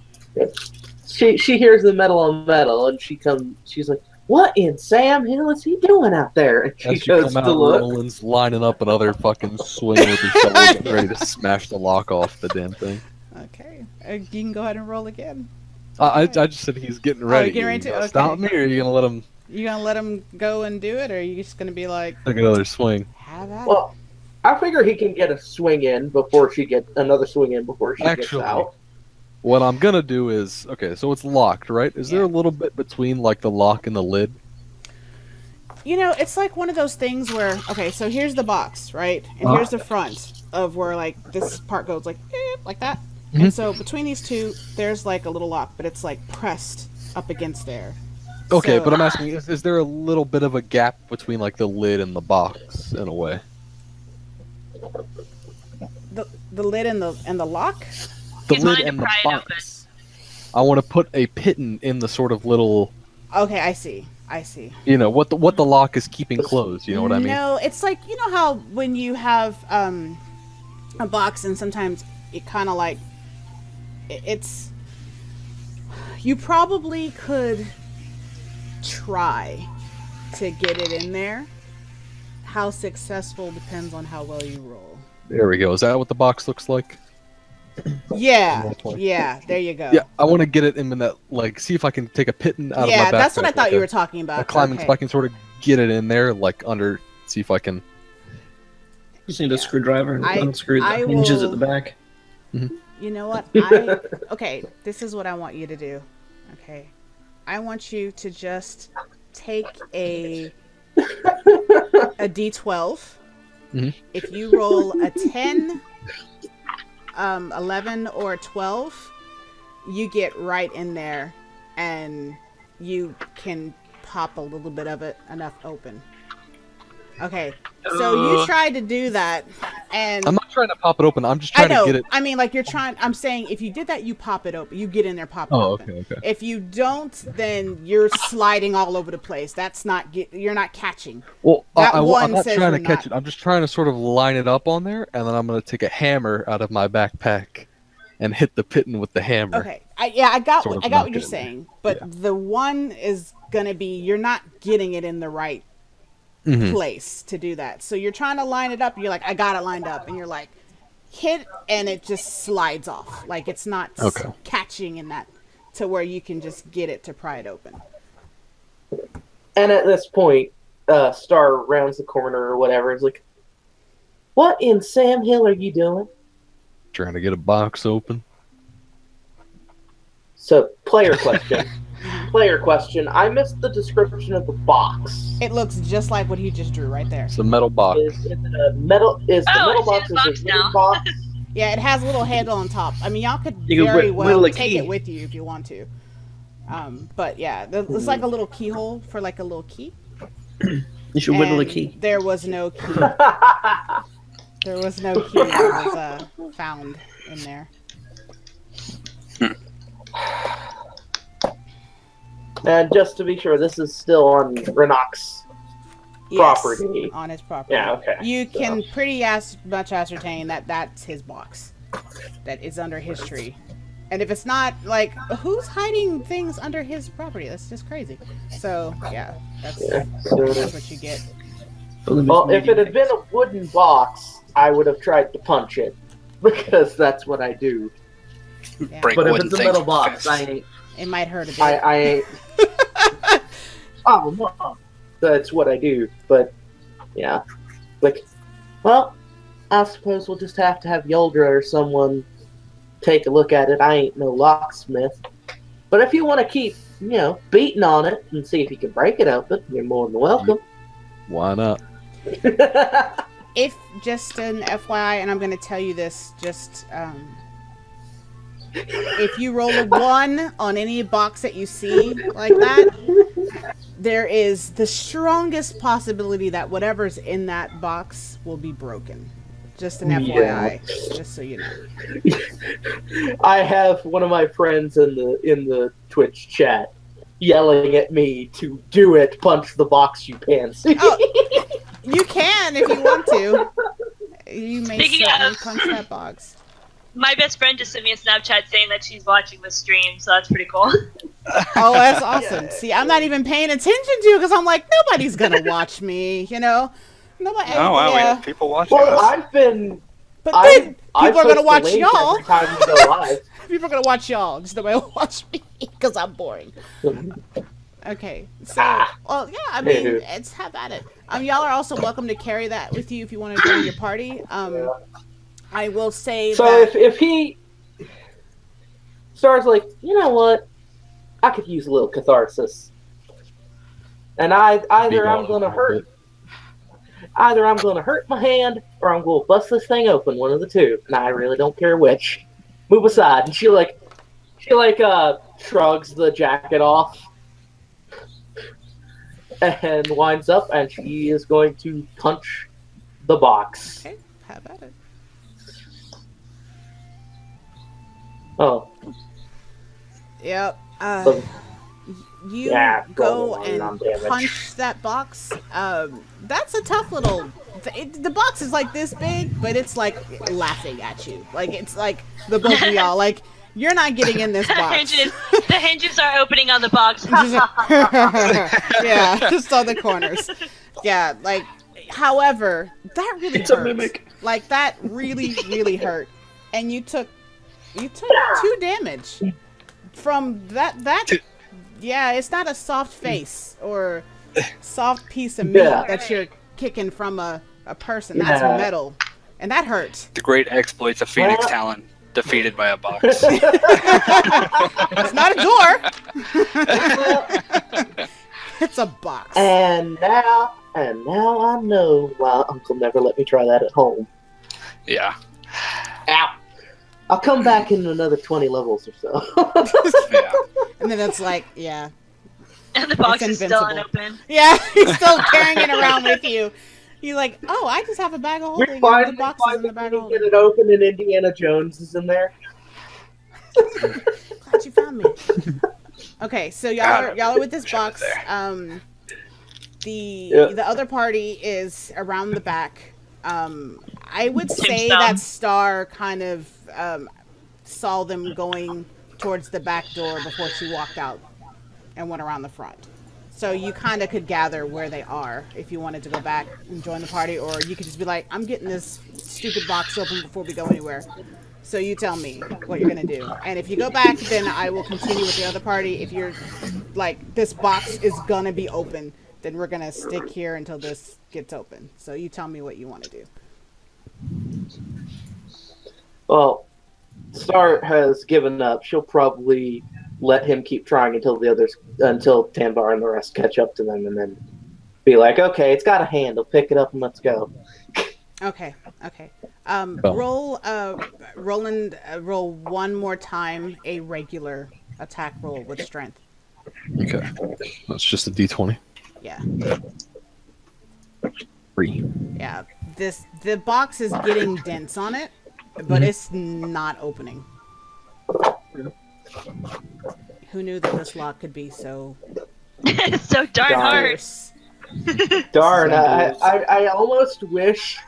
She hears the metal on metal, and she's like, "What in Sam Hill is he doing out there?" And she As you goes come to out, look. Roland's lining up another fucking swing with his shovel, getting ready to smash the lock off the damn thing. Okay, you can go ahead and roll again. I just said he's getting ready. getting ready to- You gonna okay. Stop me, or are you gonna let him You gonna let him go and do it, or are you just gonna be like, take another swing? have at it? Well, I figure he can get a swing in before she gets another swing in before she gets Actually, out. what I'm gonna do is so it's locked, right? Is there a little bit between like the lock and the lid? You know, it's like one of those things where, okay, so here's the box, right? And here's the front of where, like, this part goes like that. And so between these two, there's, like, a little lock, but it's, like, pressed up against there. Okay, So- but I'm asking, is there a little bit of a gap between like the lid and the box in a way? The lid and the lock? The He's lid wanting to and the pry it open. box. I want to put a pitten in the sort of little, Okay, I see. what the lock is keeping closed. You know what I mean? No, it's like, you know how when you have a box and sometimes it kind of like, it's, you probably could try to get it in there. How successful depends on how well you roll. There we go. Is that what the box looks like? Yeah, there you go. Yeah, I want to get it in that, like, see if I can take a pitten out of my backpack. Yeah, that's what I thought like you a- were talking about. a climbing Okay. so I can sort of get it in there, like under. See if I can. You just need a screwdriver and I unscrew the hinges at will- the back. You know what? Okay, this is what I want you to do. Okay. I want you to just take a D12. Mhm. If you roll a 10, 11, or 12, you get right in there and you can pop a little bit of it enough open. Okay, so you tried to do that And I'm not trying to pop it open. I'm just I trying know. to get it. I mean, like you're trying. I'm saying if you did that, you pop it open. You get in there, pop it Oh, open. okay. If you don't, then you're sliding all over the place. That's not. You're not catching. Well, That I'm one not says trying to you're catch not. it. I'm just trying to sort of line it up on there, and then I'm going to take a hammer out of my backpack and hit the pitten with the hammer. Okay. I got Sort of what knock you're it in saying, but the one is gonna be you're not getting it in the right place to do that. So you're trying to line it up. And you're like, I got it lined up, and you're like, hit, and it just slides off. Like it's not catching in that to where you can just get it to pry it open. And at this point, Star rounds the corner or whatever. It's like, what in Sam Hill are you doing? Trying to get a box open. So, player question. I missed the description of the box. It looks just like what he just drew right there. It's a metal box. Is it a metal? Is the metal box? Is it a wooden box? Yeah, it has a little handle on top. I mean, y'all could You can very whittle well a take key. it with you if you want to. But yeah, it's like a little keyhole for like a little key. You should whittle a And key. there was no key. There was no key that was found in there. And just to be sure, this is still on Rynaé's property. Yes, on his property. Yeah, okay. You can pretty much ascertain that that's his box that is under his tree. And if it's not, like, who's hiding things under his property? That's just crazy. So, yeah, that's what you get. Well, if it had been a wooden box, I would have tried to punch it. Because that's what I do. Yeah. Break But if wooden it's a things metal with box, fists. I ain't. It might hurt a bit. I ain't. Oh, no. That's what I do. But, yeah. Like, well, I suppose we'll just have to have Yoldra or someone take a look at it. I ain't no locksmith. But if you want to keep, beating on it and see if you can break it open, you're more than welcome. Why not? If, just an FYI, and I'm going to tell you this, just, if you roll a 1 on any box that you see like that, there is the strongest possibility that whatever's in that box will be broken. Just an FYI, just so you know. I have one of my friends in the Twitch chat yelling at me to do it, punch the box, you pansy. Oh, you can if you want to. You may Speaking certainly of- punch that box. My best friend just sent me a Snapchat saying that she's watching the stream, so that's pretty cool. Oh, that's awesome. See, I'm not even paying attention to because I'm like, nobody's gonna watch me, Nobody. Oh wow, we yeah. have people watching Well, us. I've been. But I then people are gonna post watch the link y'all. every time we go live. People are gonna watch y'all. Just nobody will watch me because I'm boring. Okay, so well, yeah. I mean, it's have at it. Y'all are also welcome to carry that with you if you want to join your party. I will say So that if he starts like, you know what, I could use a little catharsis, and either I'm gonna hurt my hand or I'm gonna bust this thing open, one of the two, and I really don't care which. Move aside, and she shrugs the jacket off and winds up, and she is going to punch the box. okay, have at it. Oh, Yep. so You Yeah, go roll and on damage. punch that box. That's a tough little. The box is like this big, but it's like laughing at you. Like it's like the both of y'all. Like you're not getting in this box. The hinges are opening on the box. Yeah, just on the corners. Yeah, like. However, that really It's a hurt. mimic. Like that really, really hurt, and you took 2 damage from that. Yeah, it's not a soft face or soft piece of meat that you're kicking from a person. That's metal, and that hurt. The great exploits of Phoenix Talon defeated by a box. It's not a door. It's a box. And now I know why Uncle never let me try that at home. Yeah. Ow. I'll come back in another 20 levels or so. Yeah. And then it's like, yeah. And the box It's is still invincible. unopened. Yeah, he's still carrying it around with you. You're like, oh, I just have a bag of We holding, and finally the box is in the bag of get holding. it open, and Indiana Jones is in there. Glad you found me. Okay, so y'all are with this Shove it box. there. The other party is around the back. I would say Tombstone. that Star kind of saw them going towards the back door before she walked out and went around the front. So you kind of could gather where they are if you wanted to go back and join the party, or you could just be like, I'm getting this stupid box open before we go anywhere. So you tell me what you're going to do. And if you go back, then I will continue with the other party. If you're like, this box is going to be open, then we're going to stick here until this gets open. So you tell me what you want to do. Well, Star has given up. She'll probably let him keep trying until Tanbar and the rest catch up to them, and then be like, "Okay, it's got a handle. Pick it up and let's go." Okay. Oh. Roll one more time a regular attack roll with strength. Okay. That's just a D20. Yeah. 3. Yeah. The box is getting dense on it, but it's not opening. Who knew that this lock could be so So darn hard. fierce? Darn, I almost wish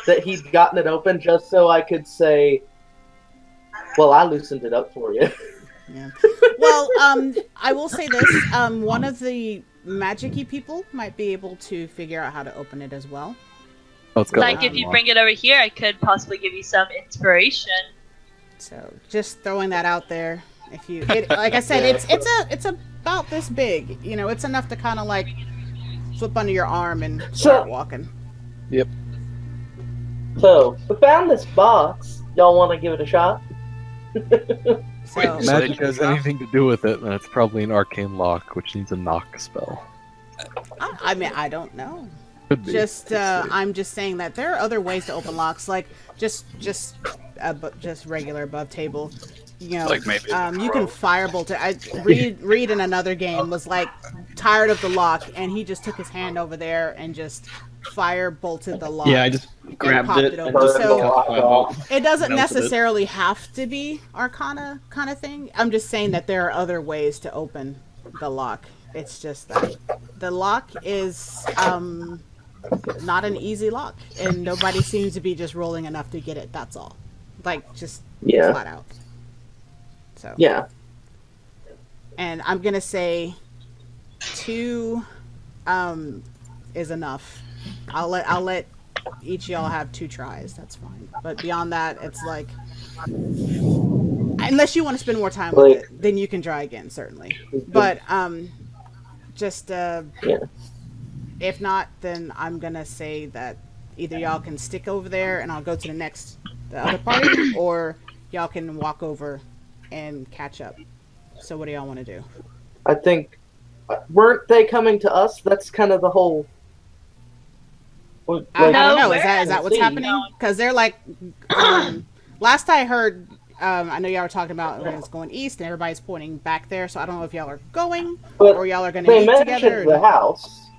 that he'd gotten it open just so I could say, "Well, I loosened it up for you." Yeah. Well, I will say this: one of the magic-y people might be able to figure out how to open it as well. Oh, it's got Like if you bring it over here, I could possibly give you some inspiration. So just throwing that out there. If you, like I said, it's about this big. You know, it's enough to kind of like flip under your arm and start walking. Yep. So, we found this box. Y'all want to give it a shot? So Wait, Magic has anything to do with it, and it's probably an arcane lock, which needs a knock spell. I mean, I don't know. Could be. Just I'm just saying that there are other ways to open locks, like just regular above table. You know, Like maybe you can firebolt it. Reed in another game was like tired of the lock, and he just took his hand over there and just fire bolted the lock. Yeah, I just grabbed popped it it and open. just So- cut my bolt. It doesn't Melted it. necessarily have to be Arcana kind of thing. I'm just saying that there are other ways to open the lock. It's just that the lock is not an easy lock, and nobody seems to be just rolling enough to get it. That's all. Like just flat out. So Yeah. and I'm gonna say 2 is enough. I'll let each of y'all have 2 tries. That's fine. But beyond that, it's like, unless you want to spend more time with it, then you can try again, certainly. But just if not, then I'm gonna say that either y'all can stick over there and I'll go to the other party, or y'all can walk over and catch up. So what do y'all want to do? I think, weren't they coming to us? That's kind of the whole... I don't know. where? Is that what's happening? Because they're like, last I heard, I know y'all were talking about everyone's going east and everybody's pointing back there. So I don't know if y'all are going But or y'all are going to they meet together. mentioned the house,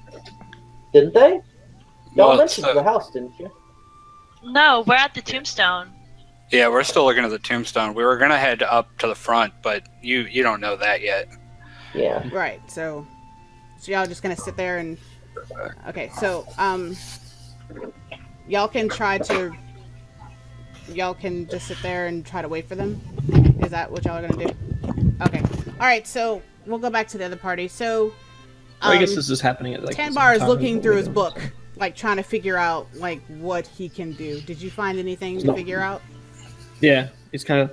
didn't they? Y'all Well, mentioned the house, didn't you? No, we're at the tombstone. Yeah, we're still looking at the tombstone. We were gonna head up to the front, but you don't know that yet. Yeah. Right. So y'all just going to sit there and okay. So y'all can just sit there and try to wait for them. Is that what y'all are going to do? Okay. All right. So we'll go back to the other party. So I guess this is happening at like the same Tanbar is time looking as through we his do. book, like trying to figure out like what he can do. Did you find anything to No. figure out? Yeah, he's kind of.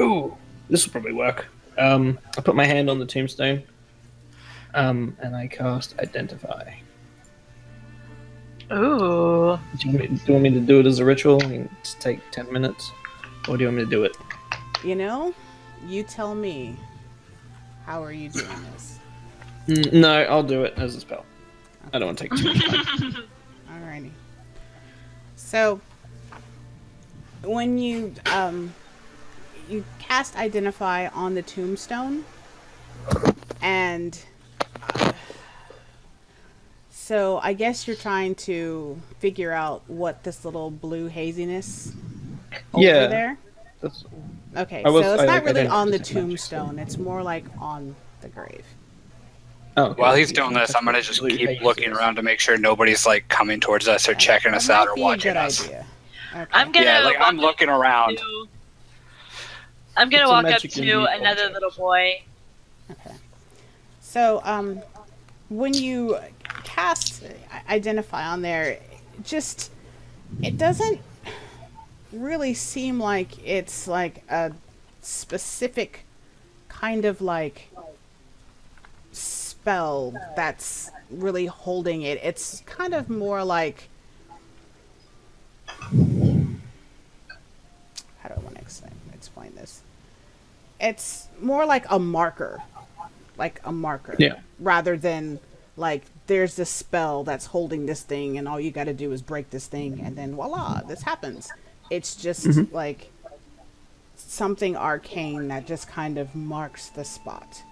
Ooh, this will probably work. I put my hand on the tombstone, and I cast Identify. Ooh. Do you want me to do it as a ritual and just take 10 minutes, or do you want me to do it? You know, you tell me. How are you doing this? No, I'll do it as a spell. I don't want to take too much time. Alrighty. So when you cast Identify on the tombstone, and So I guess you're trying to figure out what this little blue haziness over Yeah. there. That's, Okay, I was- so it's I- not I really didn't on the notice the magic stuff. tombstone. It's more like on the grave. oh, okay. While he's doing this, I'm gonna just Blue keep haze looking is- around to make sure nobody's like coming towards us or checking us out or watching us. Idea. Okay. I'm gonna. Yeah, like I'm walk looking around. I'm gonna It's a walk up magic to unique another object. little boy. Okay. So, when you cast identify on there, it doesn't really seem like it's like a specific kind of like spell that's really holding it. It's kind of more like, how do I want to explain this? It's more like a marker. Yeah. Rather than like there's this spell that's holding this thing and all you got to do is break this thing and then voila, this happens. It's just like something arcane that just kind of marks the spot.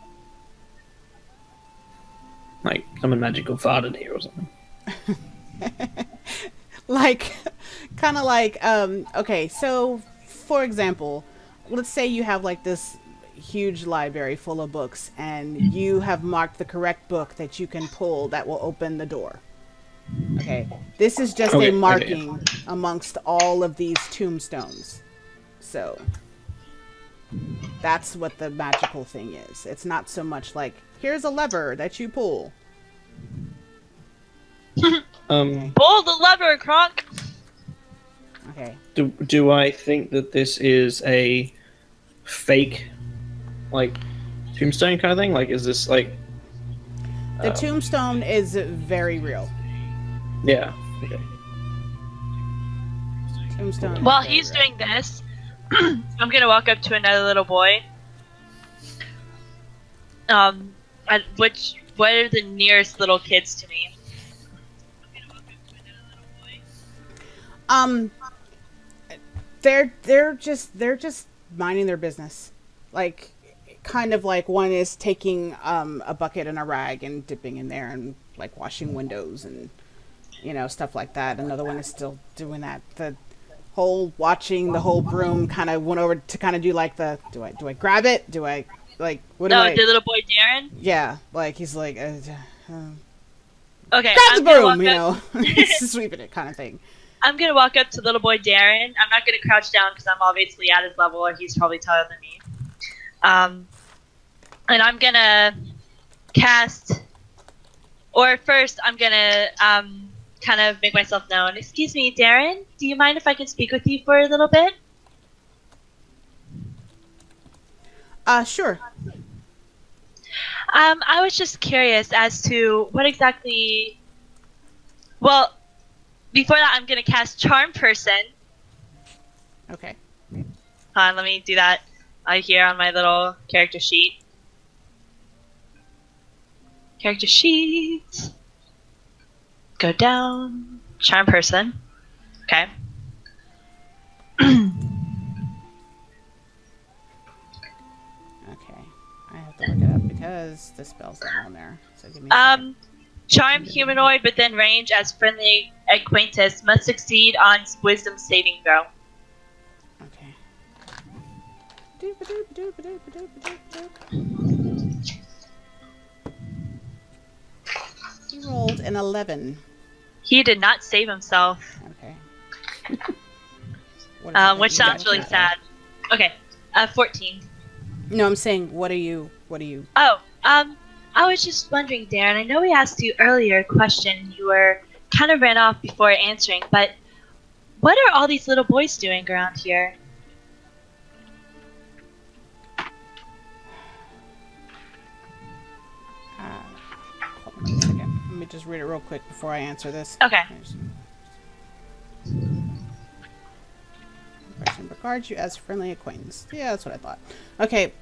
Like someone magical farted here or something. Like, kind of like, okay, so for example, let's say you have like this huge library full of books and you have marked the correct book that you can pull that will open the door. Okay, this is just Okay, a okay, marking amongst all of these tombstones. So that's what the magical thing is. It's not so much like, here's a lever that you pull. Pull the lever, Kronk. Okay. Do I think that this is a fake, like, tombstone kind of thing? Like, is this like The tombstone is very real. yeah? Okay. Tombstone. is While very he's real. doing this, I'm gonna walk up to another little boy. What are the nearest little kids to me? They're just minding their business, like kind of like one is taking a bucket and a rag and dipping in there and like washing windows and stuff like that. Another one is still doing that. The whole watching the whole broom kind of went over to kind of do like the do I grab it? Do I like what do No, I? the little boy Darren. Yeah, like he's like Okay, grab I'm the gonna broom, walk up- sweeping it kind of thing. I'm gonna walk up to little boy Darren. I'm not gonna crouch down because I'm obviously at his level, or he's probably taller than me. And I'm gonna cast, or first I'm gonna kind of make myself known. Excuse me, Darren. Do you mind if I can speak with you for a little bit? Sure. I was just curious as to what exactly. Well, before that, I'm gonna cast Charm Person. Okay. Hold on, let me do that here on my little character sheet. Character sheet. Go down. Charm Person. Okay. Okay. I have to look it up because the spell's not on there. So give me a second. Charm humanoid within range as friendly acquaintance must succeed on wisdom saving throw. Okay. Doop-a-doop-a-doop-a-doop-a-doop-a-doop. He rolled an 11. He did not save himself, Okay. What is it which that you sounds got? really sad. Okay, 14. No, I'm saying, what are you? Oh, I was just wondering, Darren, I know we asked you earlier a question. You were kind of ran off before answering, but what are all these little boys doing around here? Hold on a second. Let me just read it real quick before I answer this. Okay. Person regards you as friendly acquaintance. Yeah, that's what I thought. Okay.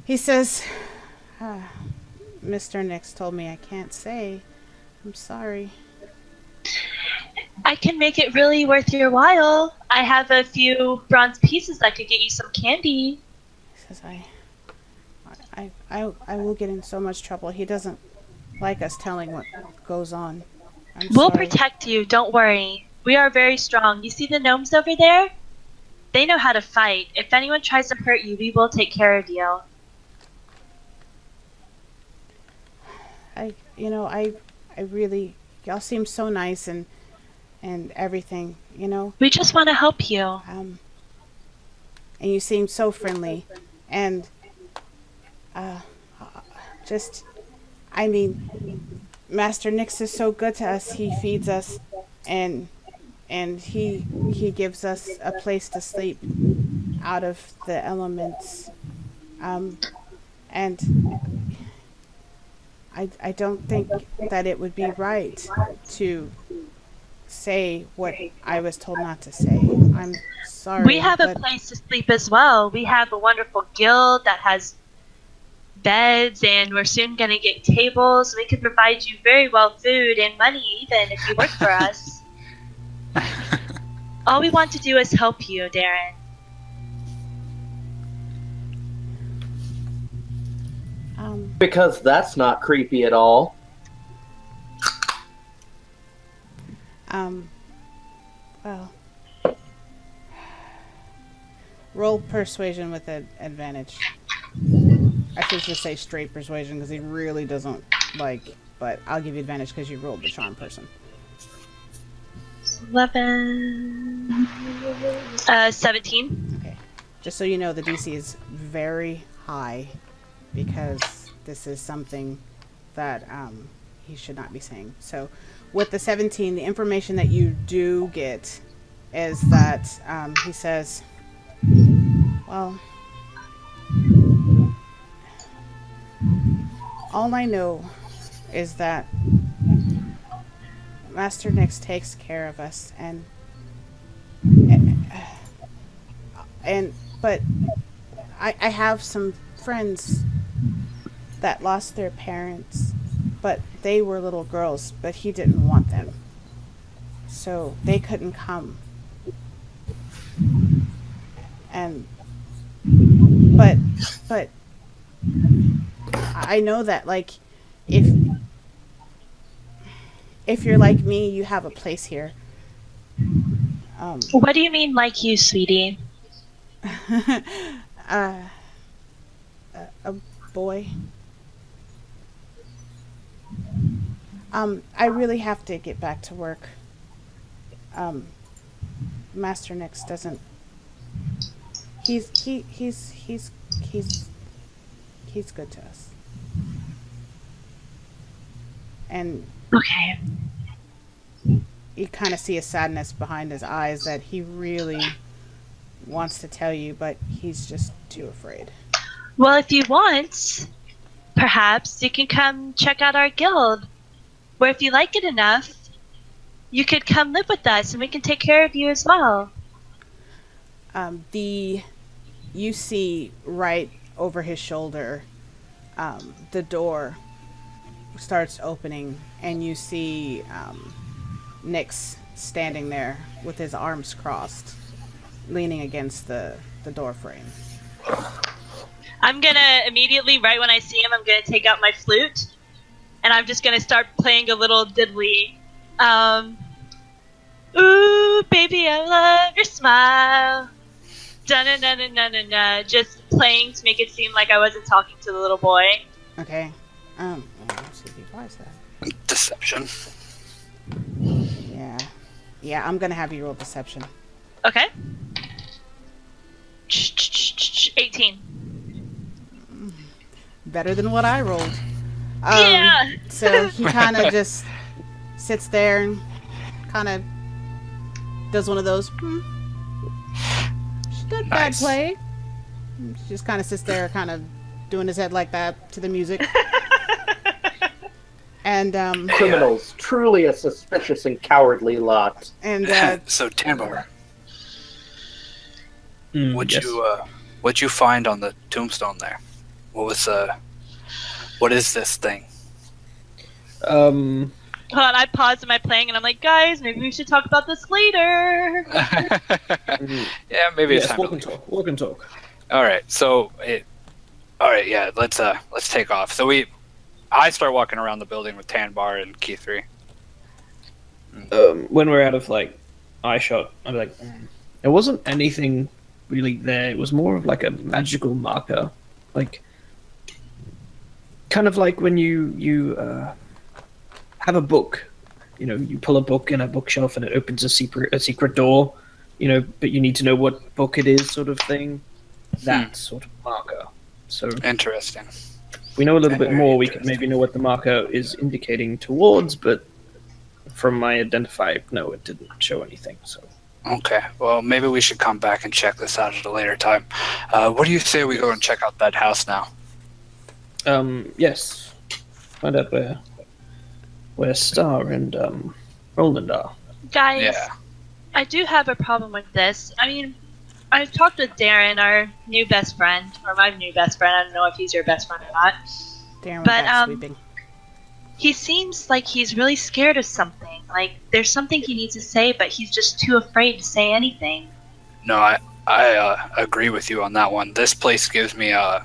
He says, Mr. Nix told me I can't say. I'm sorry. I can make it really worth your while. I have a few bronze pieces that could get you some candy. He says, I will get in so much trouble. He doesn't like us telling what goes on. I'm We'll sorry. protect you, don't worry. We are very strong. You see the gnomes over there? They know how to fight. If anyone tries to hurt you, we will take care of you. I really, y'all seem so nice and everything, you know. We just want to help you. And you seem so friendly, and just, I mean, Master Nix is so good to us. He feeds us, and he gives us a place to sleep out of the elements. And I don't think that it would be right to say what I was told not to say. I'm sorry. We have a place to sleep as well. We have a wonderful guild that has beds, and we're soon going to get tables. We can provide you very well food and money even if you work for us. All we want to do is help you, Darren. Because that's not creepy at all. Well, roll persuasion with an advantage. I should just say straight persuasion because he really doesn't like, but I'll give you advantage because you rolled the charm person. 11. 17. Okay. Just so you know, the DC is very high because this is something that he should not be saying. So with the 17, the information that you do get is that he says, well, all I know is that Master Nix takes care of us, but I have some friends that lost their parents, but they were little girls, but he didn't want them, so they couldn't come. And but I know that, like, if you're like me, you have a place here. What do you mean, like you, sweetie? A boy. I really have to get back to work. Master Nix doesn't. He's good to us. And Okay. you kind of see a sadness behind his eyes that he really wants to tell you, but he's just too afraid. Well, if you want, perhaps you can come check out our guild. Where if you like it enough, you could come live with us and we can take care of you as well. You see right over his shoulder, the door starts opening, and you see Nyx standing there with his arms crossed, leaning against the door frame. I'm gonna immediately, right when I see him, I'm gonna take out my flute, and I'm just gonna start playing a little diddly. Ooh, baby, I love your smile. Da-na-na-na-na-na-na. Just playing to make it seem like I wasn't talking to the little boy. Okay. Let's see if he buys that. Deception. Yeah, I'm gonna have you roll deception. Okay. 18. Better than what I rolled. Yeah! So he kind of just sits there and kind of does one of those, She did bad Nice. play. She just kind of sits there, kind of doing his head like that to the music. And Criminals, truly a suspicious and cowardly lot. and So Tambar, what'd Yes. you find on the tombstone there? What is this thing? Hold on, I paused in my playing and I'm like, guys, maybe we should talk about this later. Yeah, maybe it's Yes, time walk to and leave. talk. Walk and talk. All right, so let's take off. So I start walking around the building with Tanbar and Key 3. When we're out of like eye shot, I'm like, there wasn't anything really there. It was more of like a magical marker, like kind of like when you have a book. You know, you pull a book in a bookshelf and it opens a secret door. You know, but you need to know what book it is, sort of thing. That sort of marker. So Interesting. we know a little bit more. We can maybe know what the marker is indicating towards, but from my identify, no, it didn't show anything. So Okay, well, maybe we should come back and check this out at a later time. What do you say we go and check out that house now? yes, find out where Star and Roland are. Guys, Yeah. I do have a problem with this. I mean, I've talked with Darren, our new best friend, or my new best friend. I don't know if he's your best friend or not. Darren went But, back sleeping. He seems like he's really scared of something. Like, there's something he needs to say, but he's just too afraid to say anything. No, I agree with you on that one. This place gives me a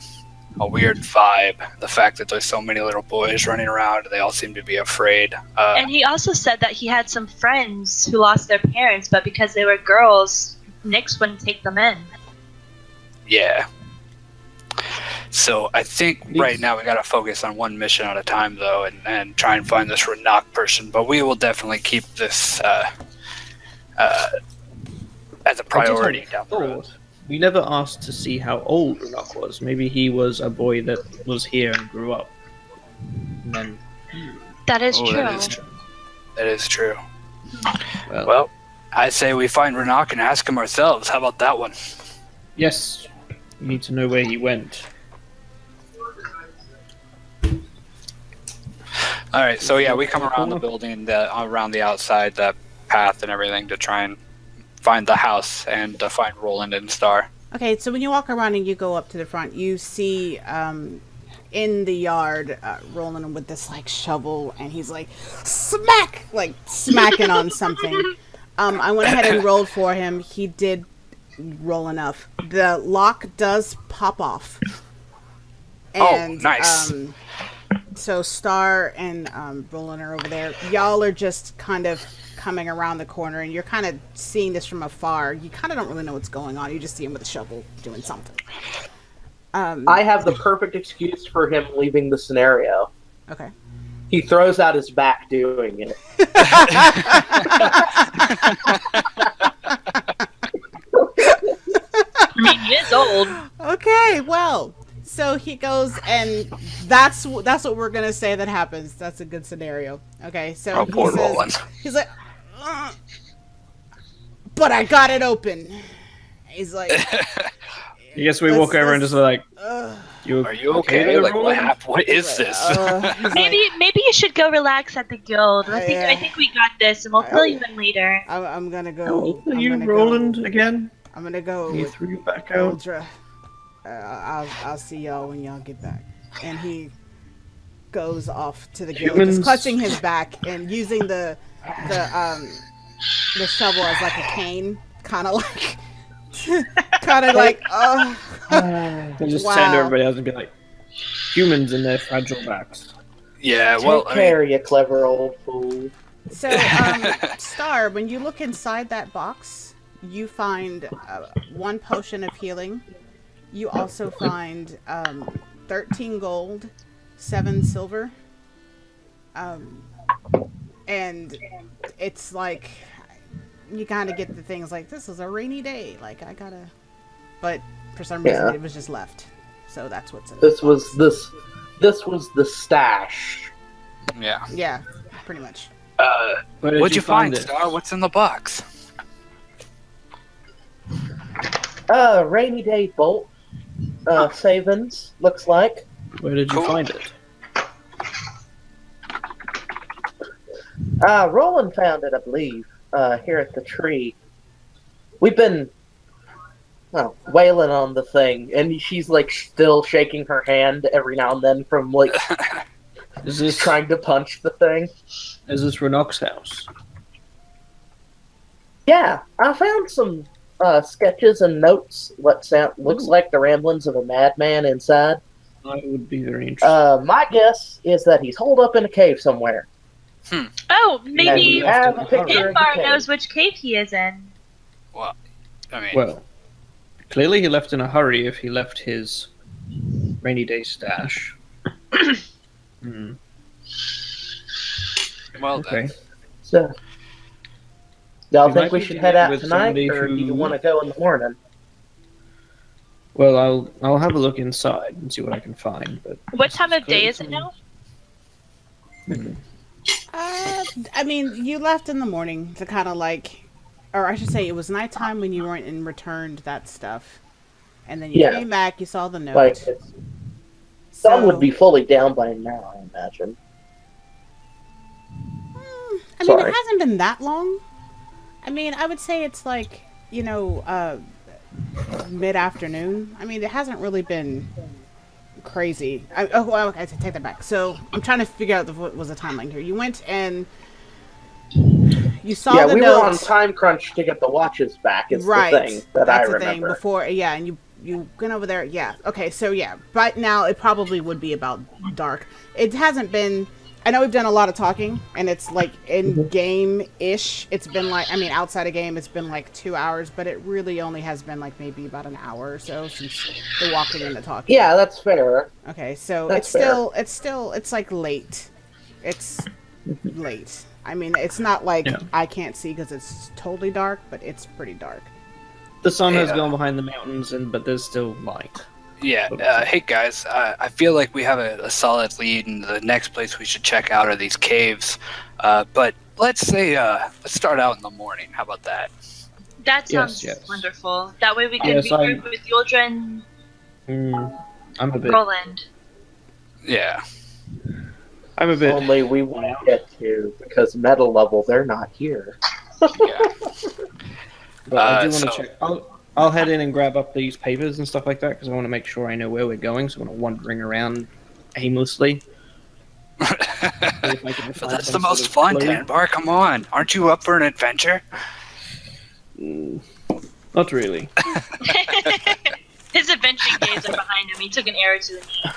weird vibe. The fact that there's so many little boys running around, they all seem to be afraid. And he also said that he had some friends who lost their parents, but because they were girls, Nyx wouldn't take them in. Yeah. So I think right now we gotta focus on one mission at a time, though, and try and find this Rynaé person. But we will definitely keep this as a priority down the road. We never asked to see how old Rynaé was. Maybe he was a boy that was here and grew up. And then, That is true. That is true. well, Well, I say we find Rynaé and ask him ourselves. How about that one? yes, we need to know where he went. All right, so yeah, we come around the building, around the outside, that path and everything to try and find the house and to find Roland and Star. Okay, so when you walk around and you go up to the front, you see in the yard Roland with this like shovel, and he's like smack, like smacking on something. I went ahead and rolled for him. He did roll enough. The lock does pop off. And, nice. So Star and Roland are over there. Y'all are just kind of coming around the corner, and you're kind of seeing this from afar. You kind of don't really know what's going on. You just see him with a shovel doing something. I have the perfect excuse for him leaving the scenario. Okay. He throws out his back doing it. I mean, he is old. Okay, well, so he goes, and that's what we're gonna say that happens. That's a good scenario. Okay, so he poor says, Roland. he's like, "Ugh, but I got it open." He's like, I guess we walk over and just like, Ugh. Are you okay? there, Like, what Roland? happened? What is this? He's Maybe you should go relax at the guild. I Yeah. think we got this, and we'll fill you in later. I'm gonna go. "How old are I'm you, gonna Roland, Go, again?" I'm gonna go. He with threw you back out. Ultra. I'll see y'all when y'all get back. And he goes off to the guild, Humans. just clutching his back and using the shovel as like a cane, kind of like, oh. They just Wow. turn to everybody else and be like, "Humans and their fragile backs." Yeah, Take well, care, you clever old fool. So, Star, when you look inside that box, you find 1 potion of healing. You also find 13 gold, 7 silver. And it's like, you kind of get the things like, this is a rainy day. Like, I gotta... But for some reason, Yeah. it was just left. So that's what's in This the was box. this was the stash. yeah. Yeah, pretty much. Where did What'd you find, it? Star? What's in the box? Rainy day bolt. Savings, looks like. Where did you Cool. find it? Roland found it, I believe, here at the tree. We've been wailing on the thing, and she's like still shaking her hand every now and then from like Is this trying to punch the thing. Rynaé's house? Yeah, I found some sketches and notes. What looks like the ramblings of a madman inside. I would be very interested. My guess is that he's holed up in a cave somewhere. Oh, And maybe we have a picture of the Inbar cave. knows which cave he is in. Well, I mean, Well, clearly he left in a hurry if he left his rainy day stash. well, Okay. So, y'all We think might we be should dealing head out with tonight, somebody or do you who- want to go in the morning? Well, I'll have a look inside and see what I can find. But What time of day clearly is it now? I mean, you left in the morning to kind of like, or I should say, it was nighttime when you went and returned that stuff, and then you Yeah. came back. You saw the note. Like, sun would be fully down by now, I imagine. I mean, Sorry. it hasn't been that long. I mean, I would say it's like, you know, mid-afternoon. I mean, it hasn't really been crazy. Okay, take that back. So I'm trying to figure out what was the timeline here. You went and you saw Yeah, the we note. were on time crunch to get the watches back. Is Right. the thing that That's I the thing. remember. Before, yeah, and you went over there. Yeah. Okay. So yeah, right now it probably would be about dark. It hasn't been. I know we've done a lot of talking, and it's like in game ish. It's been like, I mean, outside of game, it's been like 2 hours, but it really only has been like maybe about an hour or so since the walking and the talking. Yeah, that's fair. Okay. So That's it's like late. It's late. I mean, it's not like Yeah. I can't see because it's totally dark, but it's pretty dark. the sun has Yeah. gone behind the mountains, but there's still light. yeah. Hey guys, I feel like we have a solid lead, and the next place we should check out are these caves. But let's start out in the morning. How about that? That sounds Yes. wonderful. That way we can Yes, regroup with Yuldra and I'm a bit. Roland. Yeah. I'm a bit. Only we won't get to, because metal level, they're not here. Yeah. But I do want so- to check. I'll head in and grab up these papers and stuff like that because I want to make sure I know where we're going. So I'm not wandering around aimlessly. See if I can But find that's some the most sort of fun, clue. Tanbar. Come on. Aren't you up for an adventure? Not really. His adventuring days are behind him. He took an arrow to the knee.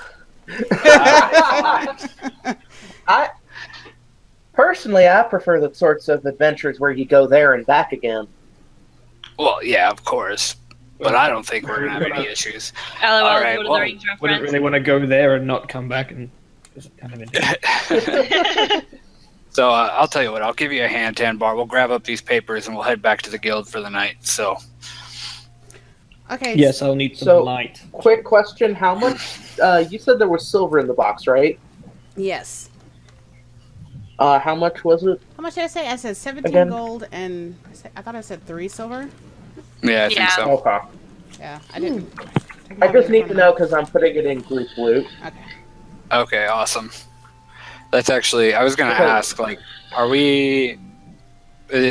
Personally, I prefer the sorts of adventures where you go there and back again. Well, yeah, of course. But I don't think we're going to have any issues. LOL, Alright, Lord of well, the Rings Wouldn't reference. really want to go there and not come back and. It's kind of interesting. So I'll tell you what. I'll give you a hand, Tanbar. We'll grab up these papers and we'll head back to the guild for the night. So Okay. Yes, I'll need some So- light. Quick question, how much, you said there was silver in the box, right? Yes. How much was it? How much did I say? I said 17 Again? gold and I thought I said 3 silver. yeah, I think Yeah. so. Okay. Yeah, I didn't. I just need to know because I'm putting it in group loot. Okay. Okay, awesome. That's actually, I was going to Okay. ask, like, are we,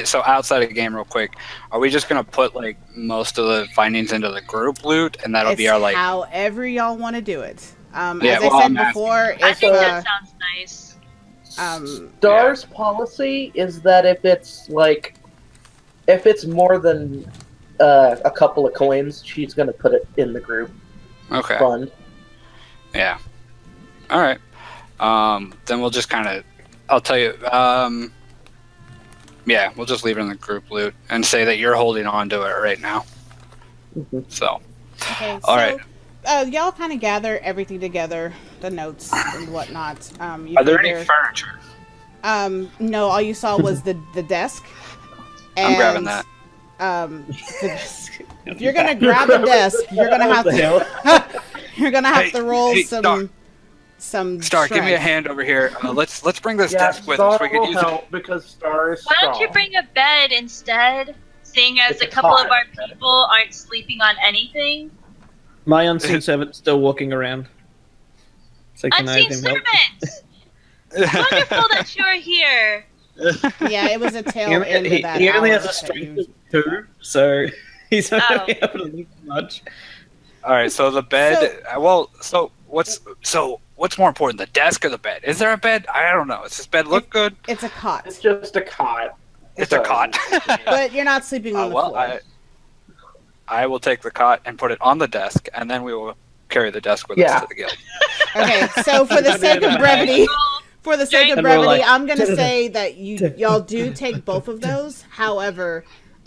so outside of the game real quick, are we just going to put, like, most of the findings into the group loot and that'll be It's our, like, however y'all want to do it. Yeah, As well, I said I'm asking. before, I if think that sounds nice. Star's policy is that if it's more than a couple of coins, she's going to put it in the group okay. fund. Yeah. All right. Then we'll just kind of, I'll tell you, yeah, we'll just leave it in the group loot and say that you're holding on to it right now. Mhm. So, okay, all right. y'all kind of gather everything together, the notes and whatnot. You Are there any figure- furniture? No, all you saw was the desk. I'm grabbing and, that. If you're gonna grab the desk, you're gonna have to. You're gonna have Hey, to roll hey, some. Star, give me a strength. hand over here. Let's bring this Yeah, desk with us. Star We could will use it. help because Star is Why don't you strong. bring a bed instead? Seeing as It's a a couple of cot. our people aren't sleeping on anything. My unseen servant's still walking around. So can I have Unseen him help? servant! Wonderful that you're here. Yeah, it was a tail He, end of he, that. he only hour has a that strength you- of 2, so he's not Oh. really able to do much. All right. So the bed. So what's more important, the desk or the bed? Is there a bed? I don't know. Does this bed look good? It's a cot, It's just a cot. It's a cot. but you're not sleeping on the Well, floor. I will take the cot and put it on the desk, and then we will carry the desk with us Yeah. to the guild. Okay, so for the sake of brevity, I'm gonna say that y'all do take both of those. However,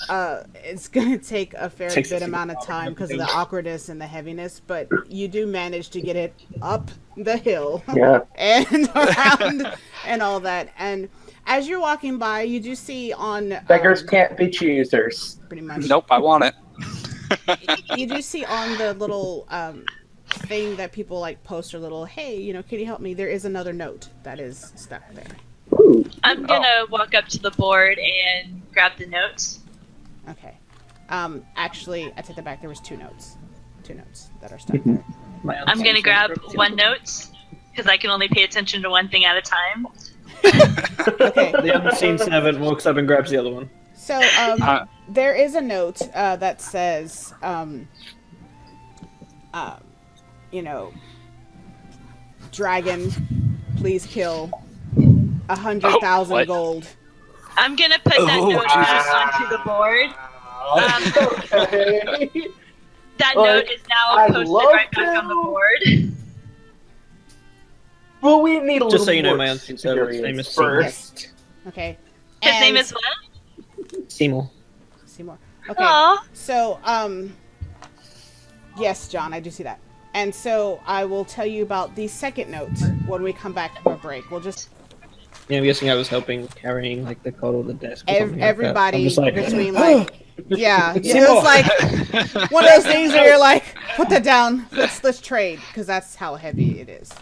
it's gonna take a fair Takes a bit few amount of hours time and because of the everything. awkwardness and the heaviness. But you do manage to get it up the hill Yeah. and around and all that. And as you're walking by, you do see on Beggars can't be choosers. pretty much. Nope, I want it. You do see on the little thing that people like post or little, hey, can you help me? There is another note that is stuck there. Ooh. I'm gonna walk up to the board and grab the notes. Okay. Actually, I take that back. There was two notes that are stuck there. I'm gonna grab one note because I can only pay attention to one thing at a time. Okay. The unseen servant walks up and grabs the other one. So, there is a note that says, dragon, please kill 100,000 what? gold. I'm gonna put that note back onto the board. Okay. That Like, note is now I posted love right back on the to. board. Well, we need a little Just so you know, more my unseen servant's name is Seymour. first. Okay. His And name is what? Seymour. Seymour. Okay. Aw. So, yes, John, I do see that. And so I will tell you about the second note when we come back from a break. We'll just Yeah, I'm guessing I was helping carrying like the code of the desk. Or something everybody like that. I'm just between like yeah, it Seymour. was like one of those things where you're like, put that down, let's trade because that's how heavy it is.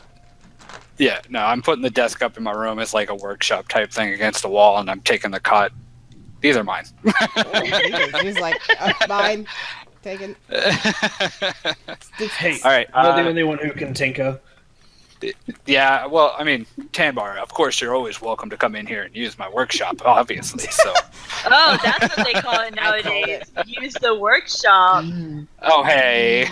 Yeah, no, I'm putting the desk up in my room as like a workshop type thing against the wall, and I'm taking the cot. These are mine. He's like, mine, taken. Hey, All right, you're the only one who can tinker. Yeah, well, I mean, Tanbar, of course, you're always welcome to come in here and use my workshop, obviously. So, Oh, that's what they call it I called nowadays. Use the workshop. oh hey.